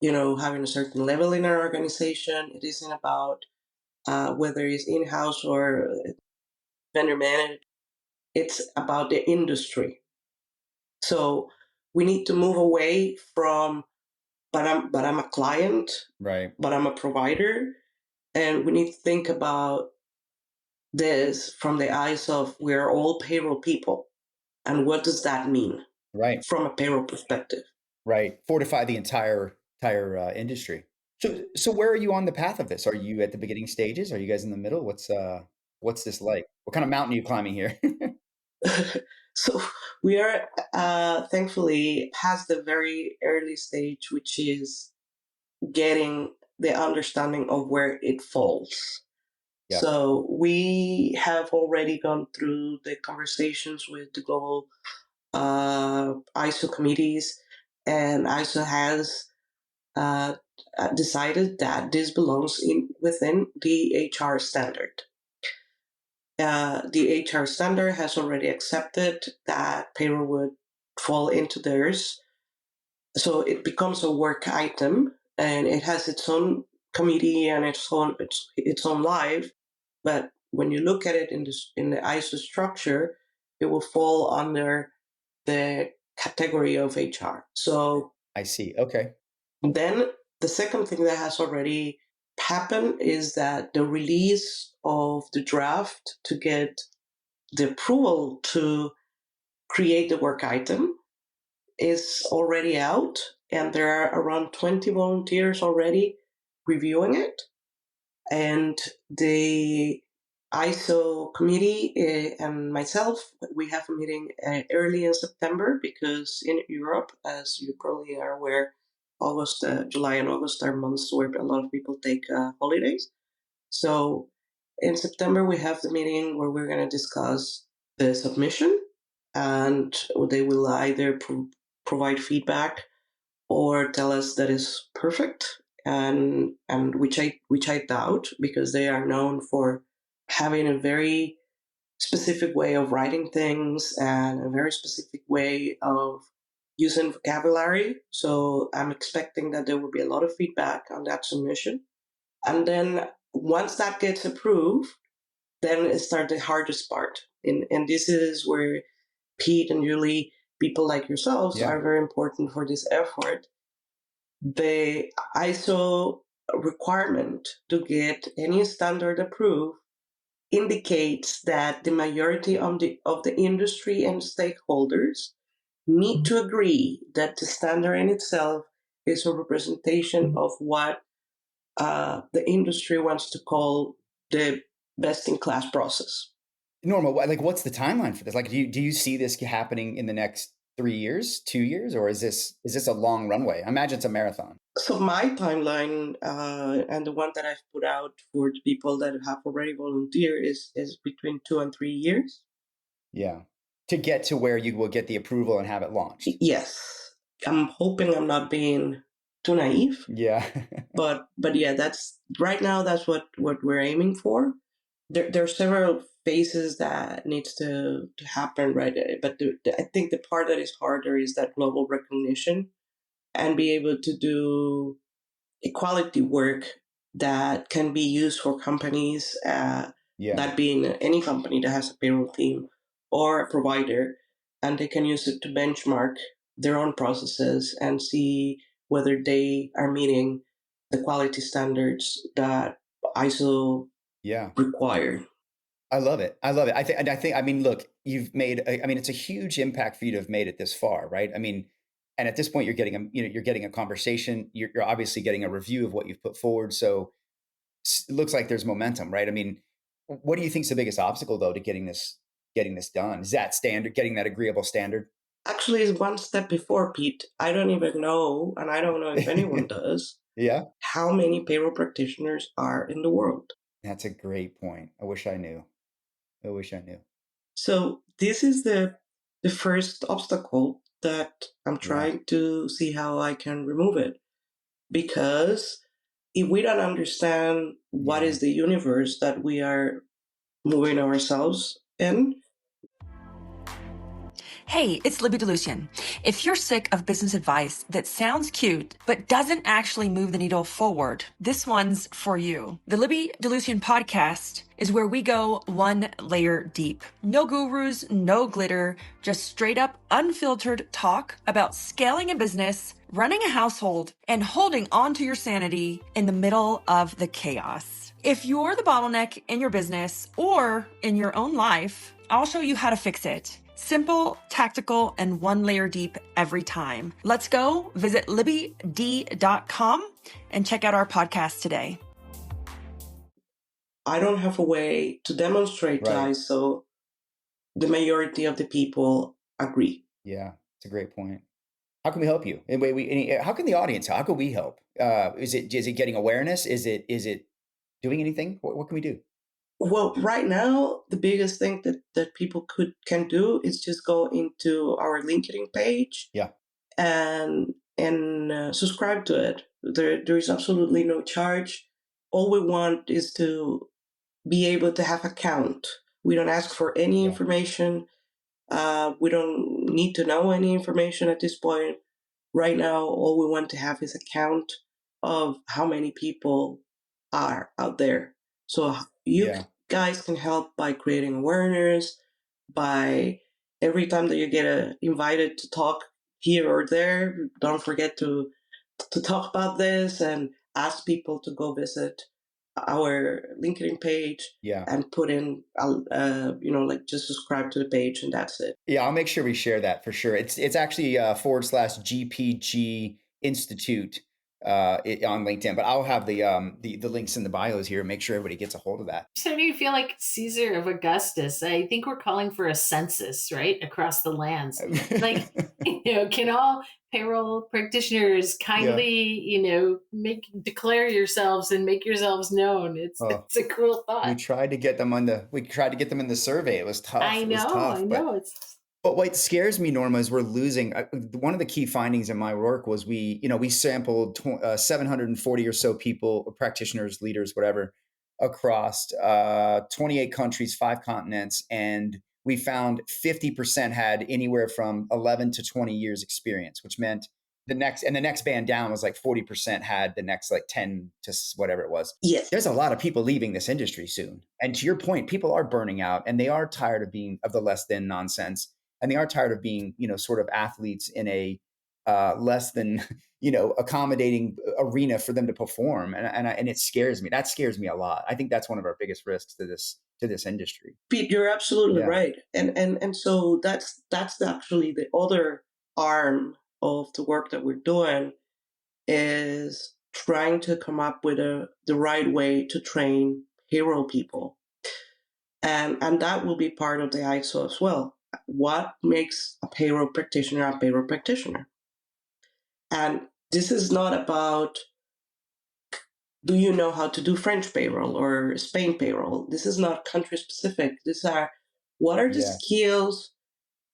having a certain level in our organization. It isn't about whether it's in-house or vendor managed. It's about the industry. So we need to move away from but I'm a client, Right. but I'm a provider, and we need to think about this from the eyes of we're all payroll people, and what does that mean Right. from a payroll perspective? Right. Fortify the entire industry. So where are you on the path of this? Are you at the beginning stages? Are you guys in the middle? What's this like? What kind of mountain are you climbing here? So we are thankfully past the very early stage, which is getting the understanding of where it falls. Yeah. So we have already gone through the conversations with the global ISO committees, and ISO has uh, decided that this belongs within the HR standard. The HR standard has already accepted that payroll would fall into theirs, so it becomes a work item, and it has its own committee and its own life. But when you look at it in the ISO structure, it will fall under the category of HR. So I see. Okay. then the second thing that has already happened is that the release of the draft to get the approval to create the work item is already out, and there are around 20 volunteers already reviewing it. And the ISO committee and myself, we have a meeting early in September, because in Europe, as you probably are aware, July and August are months where a lot of people take holidays. So in September, we have the meeting where we're going to discuss the submission, and they will either provide feedback or tell us that is perfect, and which I doubt, because they are known for having a very specific way of writing things and a very specific way of using vocabulary. So I'm expecting that there will be a lot of feedback on that submission. And then once that gets approved, then it starts the hardest part. And this is where Pete and Julie, people like yourselves, Yeah. are very important for this effort. The ISO requirement to get any standard approved indicates that the majority of the industry and stakeholders need to agree that the standard in itself is a representation of what the industry wants to call the best in class process. Norma, like, what's the timeline for this? Like, do you see this happening in the next 3 years, 2 years, or is this a long runway? I imagine it's a marathon. So my timeline and the one that I've put out for the people that have already volunteered is between 2 and 3 years. Yeah, to get to where you will get the approval and have it launched. Yes, I'm hoping I'm not being too naive, Yeah, but yeah, that's right now. That's what we're aiming for. There are several phases that needs to happen, right? But I think the part that is harder is that global recognition and be able to do equality work that can be used for companies, yeah, that being any company that has a payroll team or a provider, and they can use it to benchmark their own processes and see whether they are meeting the quality standards that ISO yeah. require. I love it. I love it. I think. I mean, look, you've made. I mean, it's a huge impact for you to have made it this far, right? I mean, and at this point, you're getting a. You're getting a conversation. You're obviously getting a review of what you've put forward. So it looks like there's momentum, right? I mean, what do you think is the biggest obstacle though to getting this done? Is that standard, getting that agreeable standard? Actually, it's one step before, Pete. I don't even know, and I don't know if anyone does, Yeah, how many payroll practitioners are in the world. that's a great point. I wish I knew. I wish I knew. So this is the first obstacle that I'm Yeah, trying to see how I can remove it. Because if we don't understand what yeah, is the universe that we are moving ourselves in, Hey, it's Libby DeLucian. If you're sick of business advice that sounds cute but doesn't actually move the needle forward, this one's for you. The Libby DeLucian podcast is where we go one layer deep. No gurus, no glitter, just straight up unfiltered talk about scaling a business, running a household, and holding on to your sanity in the middle of the chaos. If you're the bottleneck in your business or in your own life, I'll show you how to fix it. Simple, tactical, and one layer deep every time. Let's go. Visit libbyd.com and check out our podcast today. I don't have a way to demonstrate to right. ISO the majority of the people agree. Yeah, it's a great point. How can we help you? How can the audience? How can we help? Is it getting awareness? Is it doing anything? What can we do? Well, right now, the biggest thing that people can do is just go into our LinkedIn page Yeah, and subscribe to it. There is absolutely no charge. All we want is to be able to have a count. We don't ask for any yeah, information. We don't need to know any information at this point. Right now, all we want to have is a count of how many people are out there. So you yeah, guys can help by creating awareness, by every time that you get invited to talk here or there, don't forget to talk about this and ask people to go visit our LinkedIn page yeah. and put in, like just subscribe to the page and that's it. Yeah, I'll make sure we share that for sure. It's actually /GPG Institute on LinkedIn, but I'll have the links in the bios here. Make sure everybody gets a hold of that. So do you feel like Caesar of Augustus? I think we're calling for a census, right, across the lands. Like, can all payroll practitioners Yeah. kindly, make declare yourselves and make yourselves known? It's Oh, it's a cool thought. we tried to get them in the survey. It was tough. I It was know, I tough, but know. It's what scares me, Norma, is we're losing. One of the key findings in my work was we sampled 740 or so people, practitioners, leaders, whatever, across 28 countries, 5 continents, and we found 50% had anywhere from 11 to 20 years experience, which meant the next band down was like 40% had the next like 10 to whatever it was. Yes. There's a lot of people leaving this industry soon. And to your point, people are burning out and they are tired of being of the less than nonsense. And they are tired of being, sort of athletes in a less than, accommodating arena for them to perform. And it scares me. That scares me a lot. I think that's one of our biggest risks to this industry. Pete, you're absolutely Yeah. right. And so that's actually the other arm of the work that we're doing is trying to come up with the right way to train payroll people. And that will be part of the ISO as well. What makes a payroll practitioner a payroll practitioner? And this is not about, do you know how to do French payroll or Spain payroll? This is not country specific. These are, what are the Yeah. skills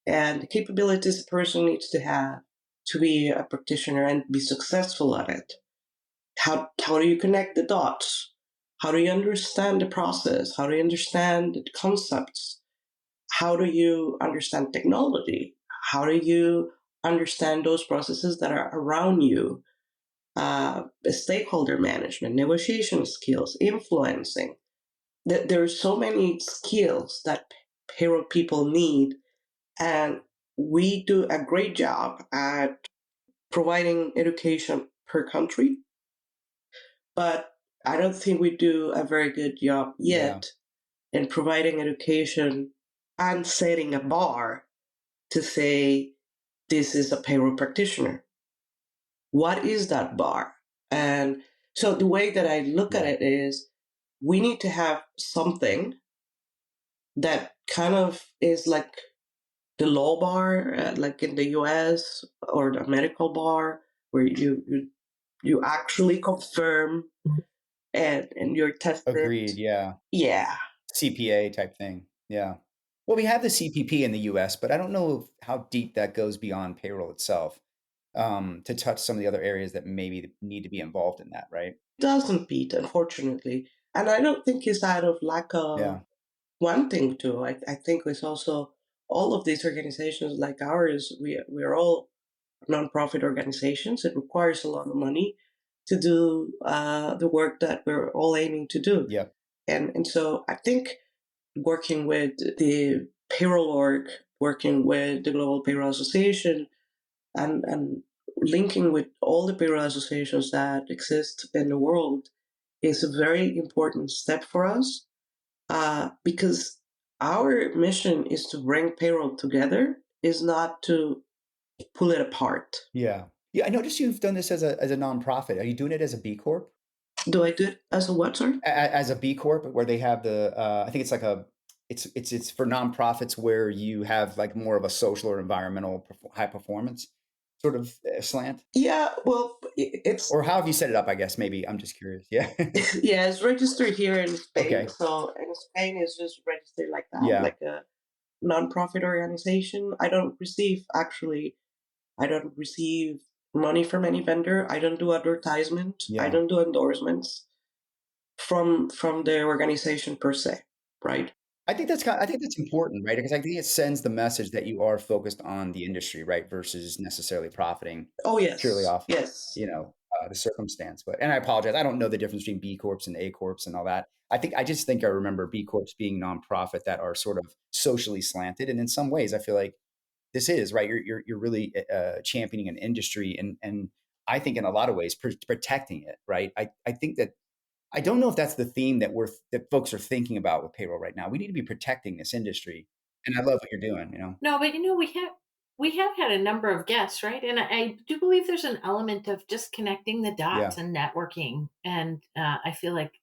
and the capabilities a person needs to have to be a practitioner and be successful at it? How do you connect the dots? How do you understand the process? How do you understand the concepts? How do you understand technology? How do you understand those processes that are around you? Stakeholder management, negotiation skills, influencing. There are so many skills that payroll people need, and we do a great job at providing education per country, but I don't think we do a very good job Yeah. yet in providing education and setting a bar to say this is a payroll practitioner. What is that bar? And so the way that I look at Yeah. it is we need to have something that kind of is like the law bar, like in the US, or the medical bar, where you actually confirm and you're tested. Agreed. Yeah. Yeah. CPA type thing. Yeah. Well, we have the CPP in the US, but I don't know how deep that goes beyond payroll itself, to touch some of the other areas that maybe need to be involved in that, right? Doesn't beat, unfortunately. And I don't think it's out of lack of Yeah. wanting to. I think it's also all of these organizations like ours, we're all nonprofit organizations. It requires a lot of money to do the work that we're all aiming to do. Yep. And so I think working with the payroll org, working with the Global Payroll Association, and linking with all the payroll associations that exist in the world is a very important step for us, because our mission is to bring payroll together, is not to pull it apart. Yeah. Yeah. I noticed you've done this as a nonprofit. Are you doing it as a B Corp? Do I do it as a what, sorry? As a B Corp, where they have I think it's like it's for nonprofits where you have like more of a social or environmental high performance sort of slant, Yeah, well, it's or how have you set it up? I guess maybe I'm just curious. Yeah. yeah, it's registered here in Spain. Okay. So in Spain, it's just registered like that, Yeah. like a nonprofit organization. I don't receive money from any vendor. I don't do advertisement. I Yeah. don't do endorsements from the organization per se, right? I think that's important, right? Because I think it sends the message that you are focused on the industry, right, versus necessarily profiting Oh purely yes, off, yes. the circumstance. But and I apologize, I don't know the difference between B corps and A corps and all that. I just think I remember B corps being nonprofit that are sort of socially slanted, and in some ways, I feel like this is right. You're really championing an industry, and I think in a lot of ways protecting it, right? I think that I don't know if that's the theme that folks are thinking about with payroll right now. We need to be protecting this industry, and I love what you're doing. No, but we have had a number of guests, right? And I do believe there's an element of just connecting the Yeah, dots and networking. And I feel like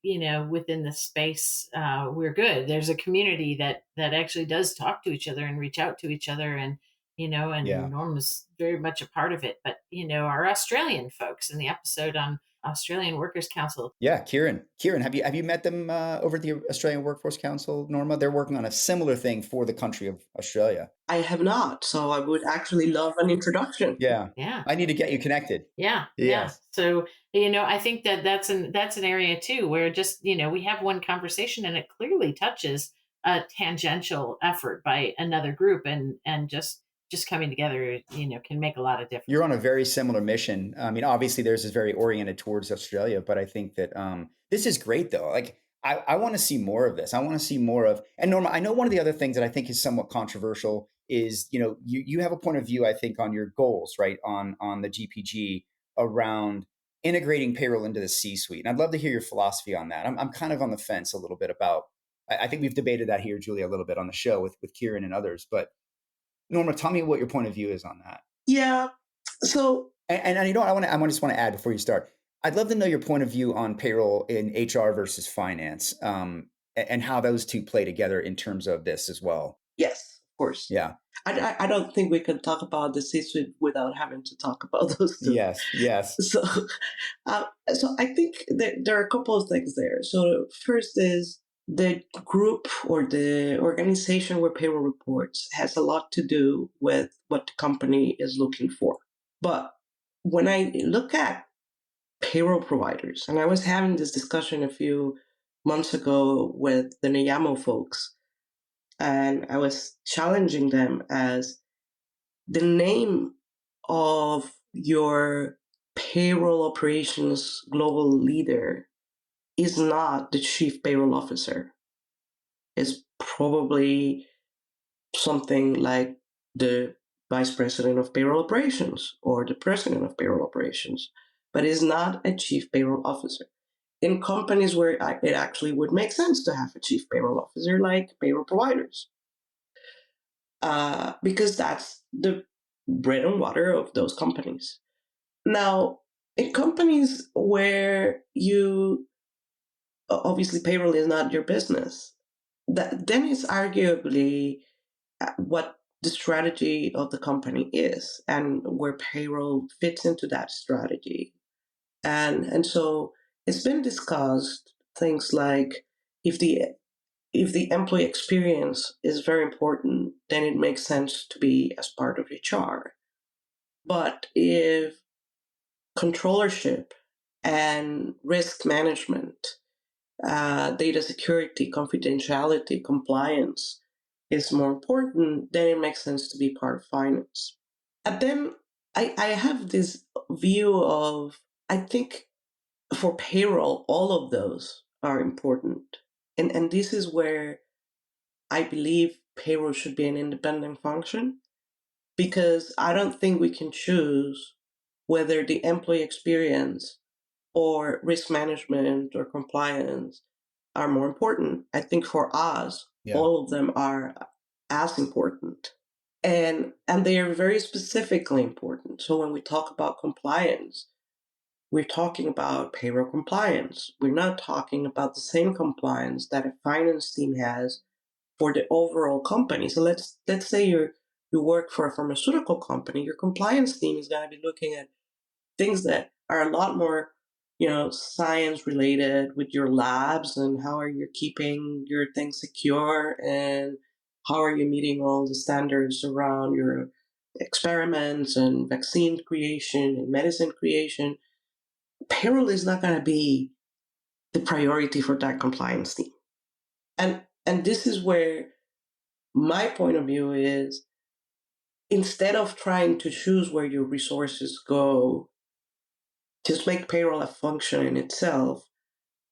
within the space, we're good. There's a community that actually does talk to each other and reach out to each other, and yeah, Norma's very much a part of it. But our Australian folks in the episode on Australian Workers Council. yeah. Kieran, have you met them over at the Australian Workforce Council, Norma? They're working on a similar thing for the country of Australia. I have not, so I would actually love an introduction. Yeah, Yeah. I need to get you connected. Yeah, yeah. Yes. So, I think that's an area too where just, we have one conversation and it clearly touches a tangential effort by another group and just just coming together, can make a lot of difference. You're on a very similar mission. I mean, obviously, theirs is very oriented towards Australia, but I think that this is great, though. Like, I want to see more of this. I want to see more of. And Norma, I know one of the other things that I think is somewhat controversial is, you have a point of view, I think, on your goals, right, on the GPG around integrating payroll into the C-suite. And I'd love to hear your philosophy on that. I'm kind of on the fence a little bit about. I think we've debated that here, Julia, a little bit on the show with Kieran and others. But Norma, tell me what your point of view is on that. Yeah. So And you know what I just want to add before you start. I'd love to know your point of view on payroll in HR versus finance, and how those two play together in terms of this as well. yes, of course. Yeah. I don't think we can talk about the C-suite without having to talk about those two. Yes. Yes. So I think that there are a couple of things there. So first is the group or the organization where payroll reports has a lot to do with what the company is looking for. But when I look at payroll providers, and I was having this discussion a few months ago with the Nayamo folks, and I was challenging them as the name of your payroll operations global leader is not the chief payroll officer. It's probably something like the vice president of payroll operations or the president of payroll operations, but is not a chief payroll officer. In companies where it actually would make sense to have a chief payroll officer, like payroll providers, because that's the bread and water of those companies. Now, in companies where you obviously payroll is not your business, then it's arguably what the strategy of the company is and where payroll fits into that strategy. And so it's been discussed things like if the employee experience is very important, then it makes sense to be as part of HR. But if controllership and risk management, data security, confidentiality, compliance is more important, then it makes sense to be part of finance. And then I have this view of, I think for payroll, all of those are important. And this is where I believe payroll should be an independent function, because I don't think we can choose whether the employee experience or risk management or compliance are more important. I think for us, Yeah. all of them are as important. And they are very specifically important. So when we talk about compliance, we're talking about payroll compliance. We're not talking about the same compliance that a finance team has for the overall company. So let's say you work for a pharmaceutical company, your compliance team is going to be looking at things that are a lot more, science related with your labs and how are you keeping your things secure and how are you meeting all the standards around your experiments and vaccine creation and medicine creation. Payroll is not going to be the priority for that compliance team. And this is where my point of view is, instead of trying to choose where your resources go, just make payroll a function in itself.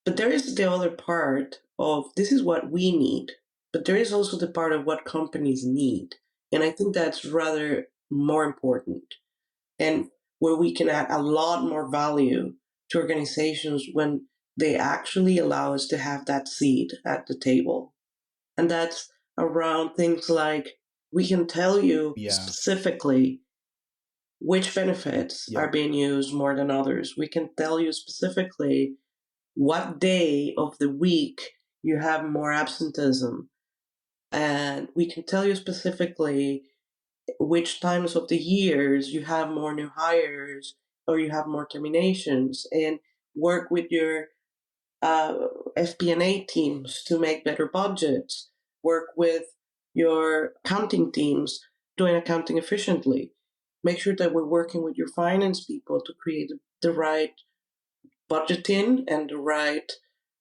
But there is the other part of this is what we need, but there is also the part of what companies need. And I think that's rather more important, and where we can add a lot more value to organizations when they actually allow us to have that seat at the table. And that's around things like we can tell you specifically which benefits are being used more than others. We can tell you specifically what day of the week you have more absenteeism. And we can tell you specifically which times of the years you have more new hires or you have more terminations, and work with your FP&A teams to make better budgets, work with your accounting teams doing accounting efficiently. Make sure that we're working with your finance people to create the right budgeting and the right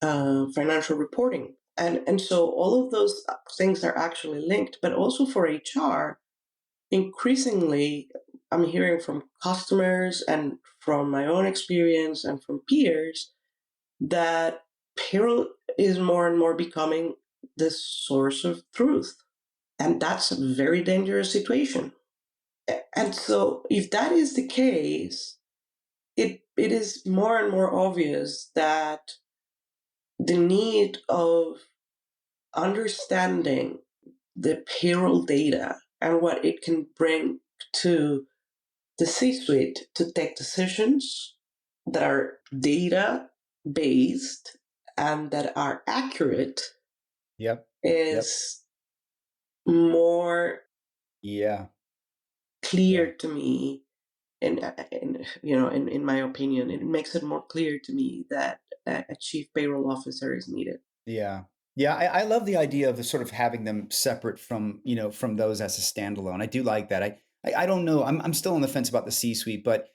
financial reporting. And so all of those things are actually linked, but also for HR, increasingly, I'm hearing from customers and from my own experience and from peers that payroll is more and more becoming the source of truth. And that's a very dangerous situation. And so, if that is the case, it is more and more obvious that the need of understanding the payroll data and what it can bring to the C suite to take decisions that are data based and that are accurate Yep. Yep. is more Yeah. Yeah. clear to me. And in my opinion, it makes it more clear to me that a chief payroll officer is needed. Yeah. Yeah, I love the idea of the sort of having them separate from, from those as a standalone. I do like that. I don't know. I'm still on the fence about the C-suite, but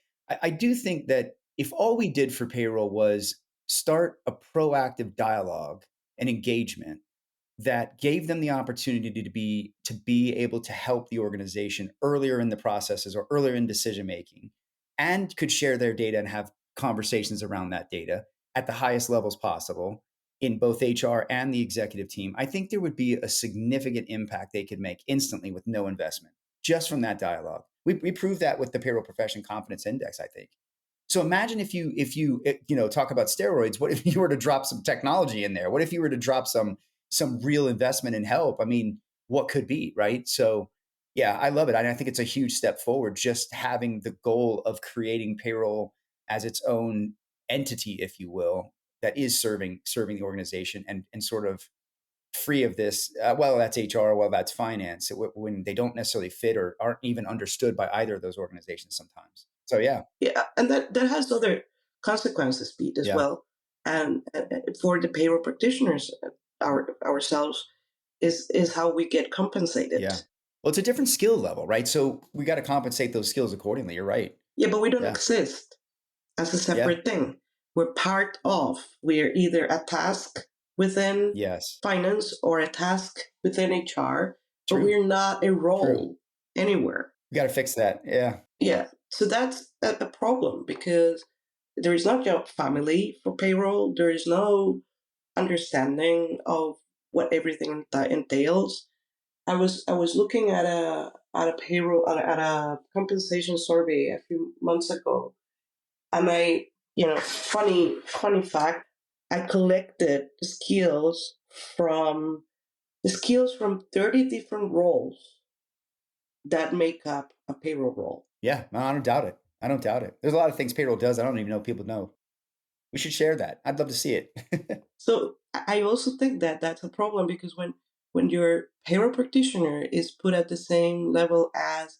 I do think that if all we did for payroll was start a proactive dialogue and engagement that gave them the opportunity to be able to help the organization earlier in the processes or earlier in decision making, and could share their data and have conversations around that data at the highest levels possible in both HR and the executive team, I think there would be a significant impact they could make instantly with no investment just from that dialogue. We proved that with the payroll profession confidence index, I think. So imagine if you talk about steroids. What if you were to drop some technology in there? What if you were to drop some real investment and help? I mean, what could be, right? So yeah, I love it. And I think it's a huge step forward just having the goal of creating payroll as its own entity, if you will, that is serving the organization and sort of free of this. Well, that's HR. Well, that's finance. When they don't necessarily fit or aren't even understood by either of those organizations sometimes. So yeah, Yeah, and that has other consequences, Pete, as yeah, well. And for the payroll practitioners, ourselves, is how we get compensated. yeah. Well, it's a different skill level, right? So we got to compensate those skills accordingly. You're right. Yeah, but we don't Yeah, exist as a yeah, separate thing. We're part of. We're either a task within yes. finance or a task within HR, but True, we're not a true. role anywhere. We got to fix that. Yeah, Yeah, so that's a problem because there is not just family for payroll. There is no understanding of what everything that entails. I was looking at a payroll at a compensation survey a few months ago, and funny fact, I collected the skills from 30 different roles that make up a payroll role. yeah. No, I don't doubt it. I don't doubt it. There's a lot of things payroll does. I don't even know if people know. We should share that. I'd love to see it. So I also think that that's a problem because when your payroll practitioner is put at the same level as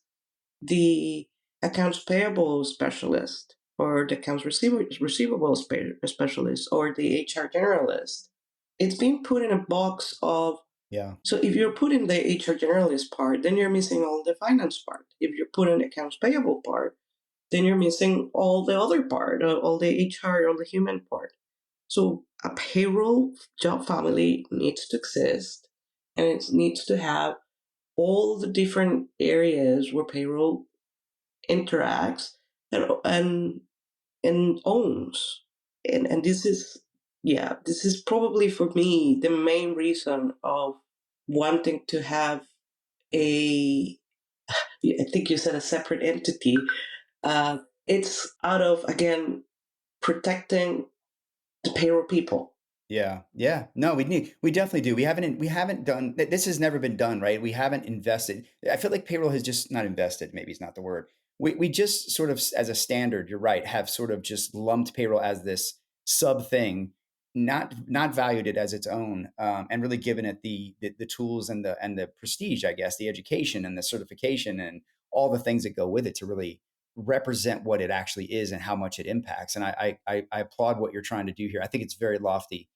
the accounts payable specialist or the accounts receivable specialist or the HR generalist, it's being put in a box of. Yeah, So if you're putting the HR generalist part, then you're missing all the finance part. If you're putting the accounts payable part, then you're missing all the other part, all the HR, all the human part. So a payroll job family needs to exist, and it needs to have all the different areas where payroll interacts and owns. And this is probably for me the main reason of wanting to have a, I think you said, a separate entity. It's out of, again, protecting the payroll people. yeah, yeah. No, we definitely do. We haven't done. This has never been done, right? We haven't invested. I feel like payroll has just not invested. Maybe it's not the word. We just sort of, as a standard, you're right, have sort of just lumped payroll as this sub thing, not valued it as its own, and really given it the tools and the prestige, I guess, the education and the certification and all the things that go with it to really represent what it actually is and how much it impacts. And I applaud what you're trying to do here. I think it's very lofty,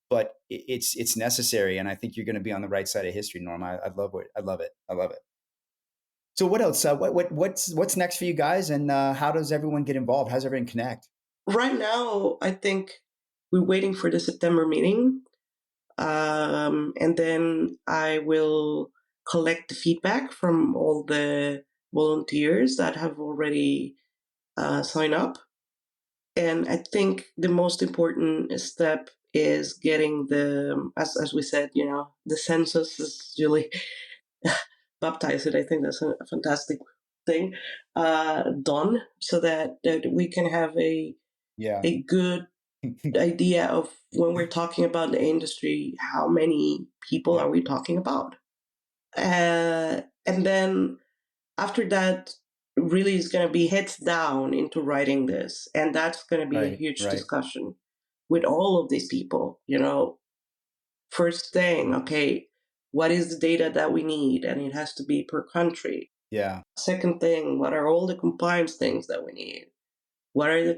but it's necessary, and I think you're going to be on the right side of history, Norma. I love what I love it. I love it. So what else? What's next for you guys, and how does everyone get involved? How does everyone connect? Right now, I think we're waiting for the September meeting, and then I will collect the feedback from all the volunteers that have already signed up. And I think the most important step is getting as we said, the census is really baptize it. I think that's a fantastic thing done so that we can have Yeah. a good idea of when we're talking about the industry, how many people Yeah. are we talking about? And then after that, really is going to be heads down into writing this. And that's going to be a Right. huge Right. discussion with all of these people. First thing, okay, what is the data that we need? And it has to be per country. Yeah. Second thing, what are all the compliance things that we need? What are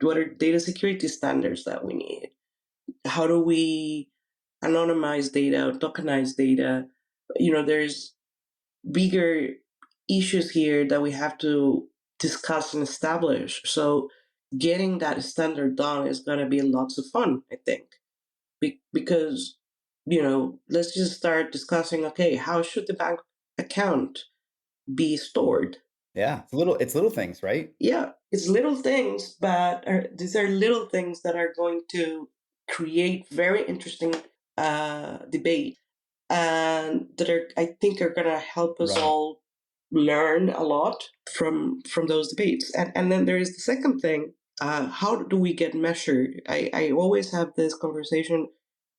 what are data security standards that we need? How do we anonymize data, tokenize data? There's bigger issues here that we have to discuss and establish. So getting that standard done is going to be lots of fun, I think, because let's just start discussing. Okay, how should the bank account be stored? Yeah. It's little things, right? Yeah, it's little things, but these are little things that are going to create very interesting debate, and that I think are going to help us Right. all learn a lot from those debates. And then there is the second thing: how do we get measured? I always have this conversation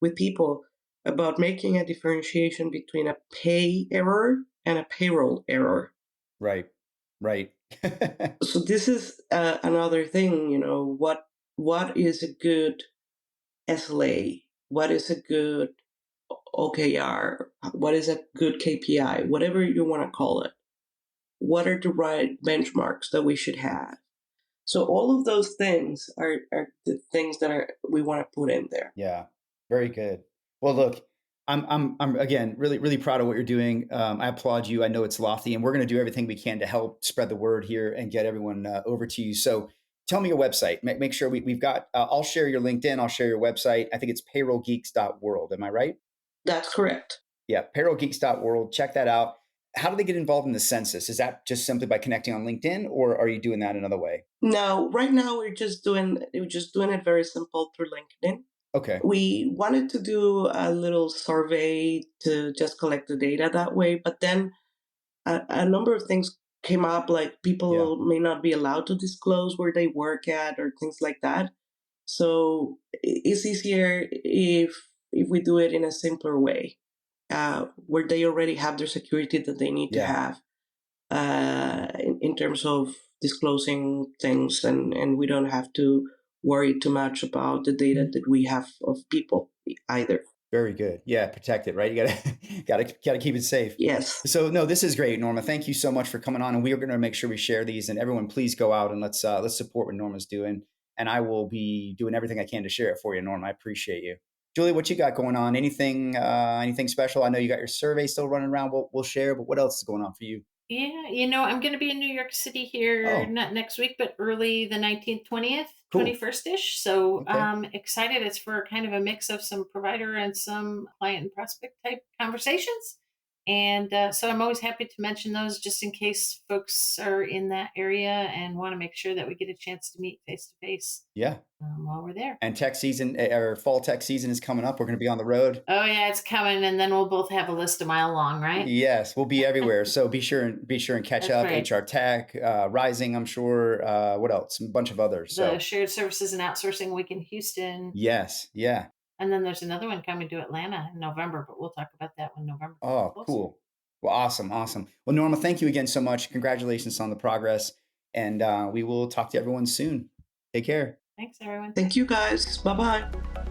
with people about making a differentiation between a pay error and a payroll error. Right. Right. So this is another thing. What is a good SLA? What is a good OKR? What is a good KPI? Whatever you want to call it. What are the right benchmarks that we should have? So all of those things are the things that we want to put in there. Yeah, very good. Well, look, I'm again really proud of what you're doing. I applaud you. I know it's lofty, and we're going to do everything we can to help spread the word here and get everyone over to you. So, tell me your website. Make sure we've got. I'll share your LinkedIn. I'll share your website. I think it's payrollgeeks.world. Am I right? That's correct. Yeah, payrollgeeks.world. Check that out. How do they get involved in the census? Is that just simply by connecting on LinkedIn, or are you doing that another way? No, right now we're just doing it very simple through LinkedIn. Okay. We wanted to do a little survey to just collect the data that way, but then a number of things came up, like Yeah. people may not be allowed to disclose where they work at or things like that. So it's easier if we do it in a simpler way, where they already have their security that they need to Yeah. have in terms of disclosing things, and we don't have to worry too much about the data that we have of people either. Very good. Yeah, protect it, right? You gotta gotta keep it safe. Yes. So no, this is great, Norma. Thank you so much for coming on, and we are going to make sure we share these. And everyone, please go out and let's support what Norma's doing. And I will be doing everything I can to share it for you, Norma. I appreciate you, Julie. What you got going on? Anything special? I know you got your survey still running around. We'll share, but what else is going on for you? Yeah, I'm going to be in New York City here, Oh, not next week, but early the 19th, 20th, cool. 21st ish. So Okay. excited. It's for kind of a mix of some provider and some client and prospect type conversations. And so I'm always happy to mention those just in case folks are in that area and want to make sure that we get a chance to meet face to face Yeah. while we're there. And tech season or fall tech season is coming up. We're going to be on the road. Oh, yeah, it's coming. And then we'll both have a list a mile long, right? Yes, we'll be everywhere. So be sure and catch That's up. right. HR Tech, Rising, I'm sure. What else? A bunch of others. The So Shared Services and Outsourcing Week in Houston. yes, yeah. And then there's another one coming to Atlanta in November, but we'll talk about that when November comes Oh, closer. cool. Well, awesome, awesome. Well, Norma, thank you again so much. Congratulations on the progress, and we will talk to everyone soon. Take care. Thanks, everyone. Thank you guys. Bye bye.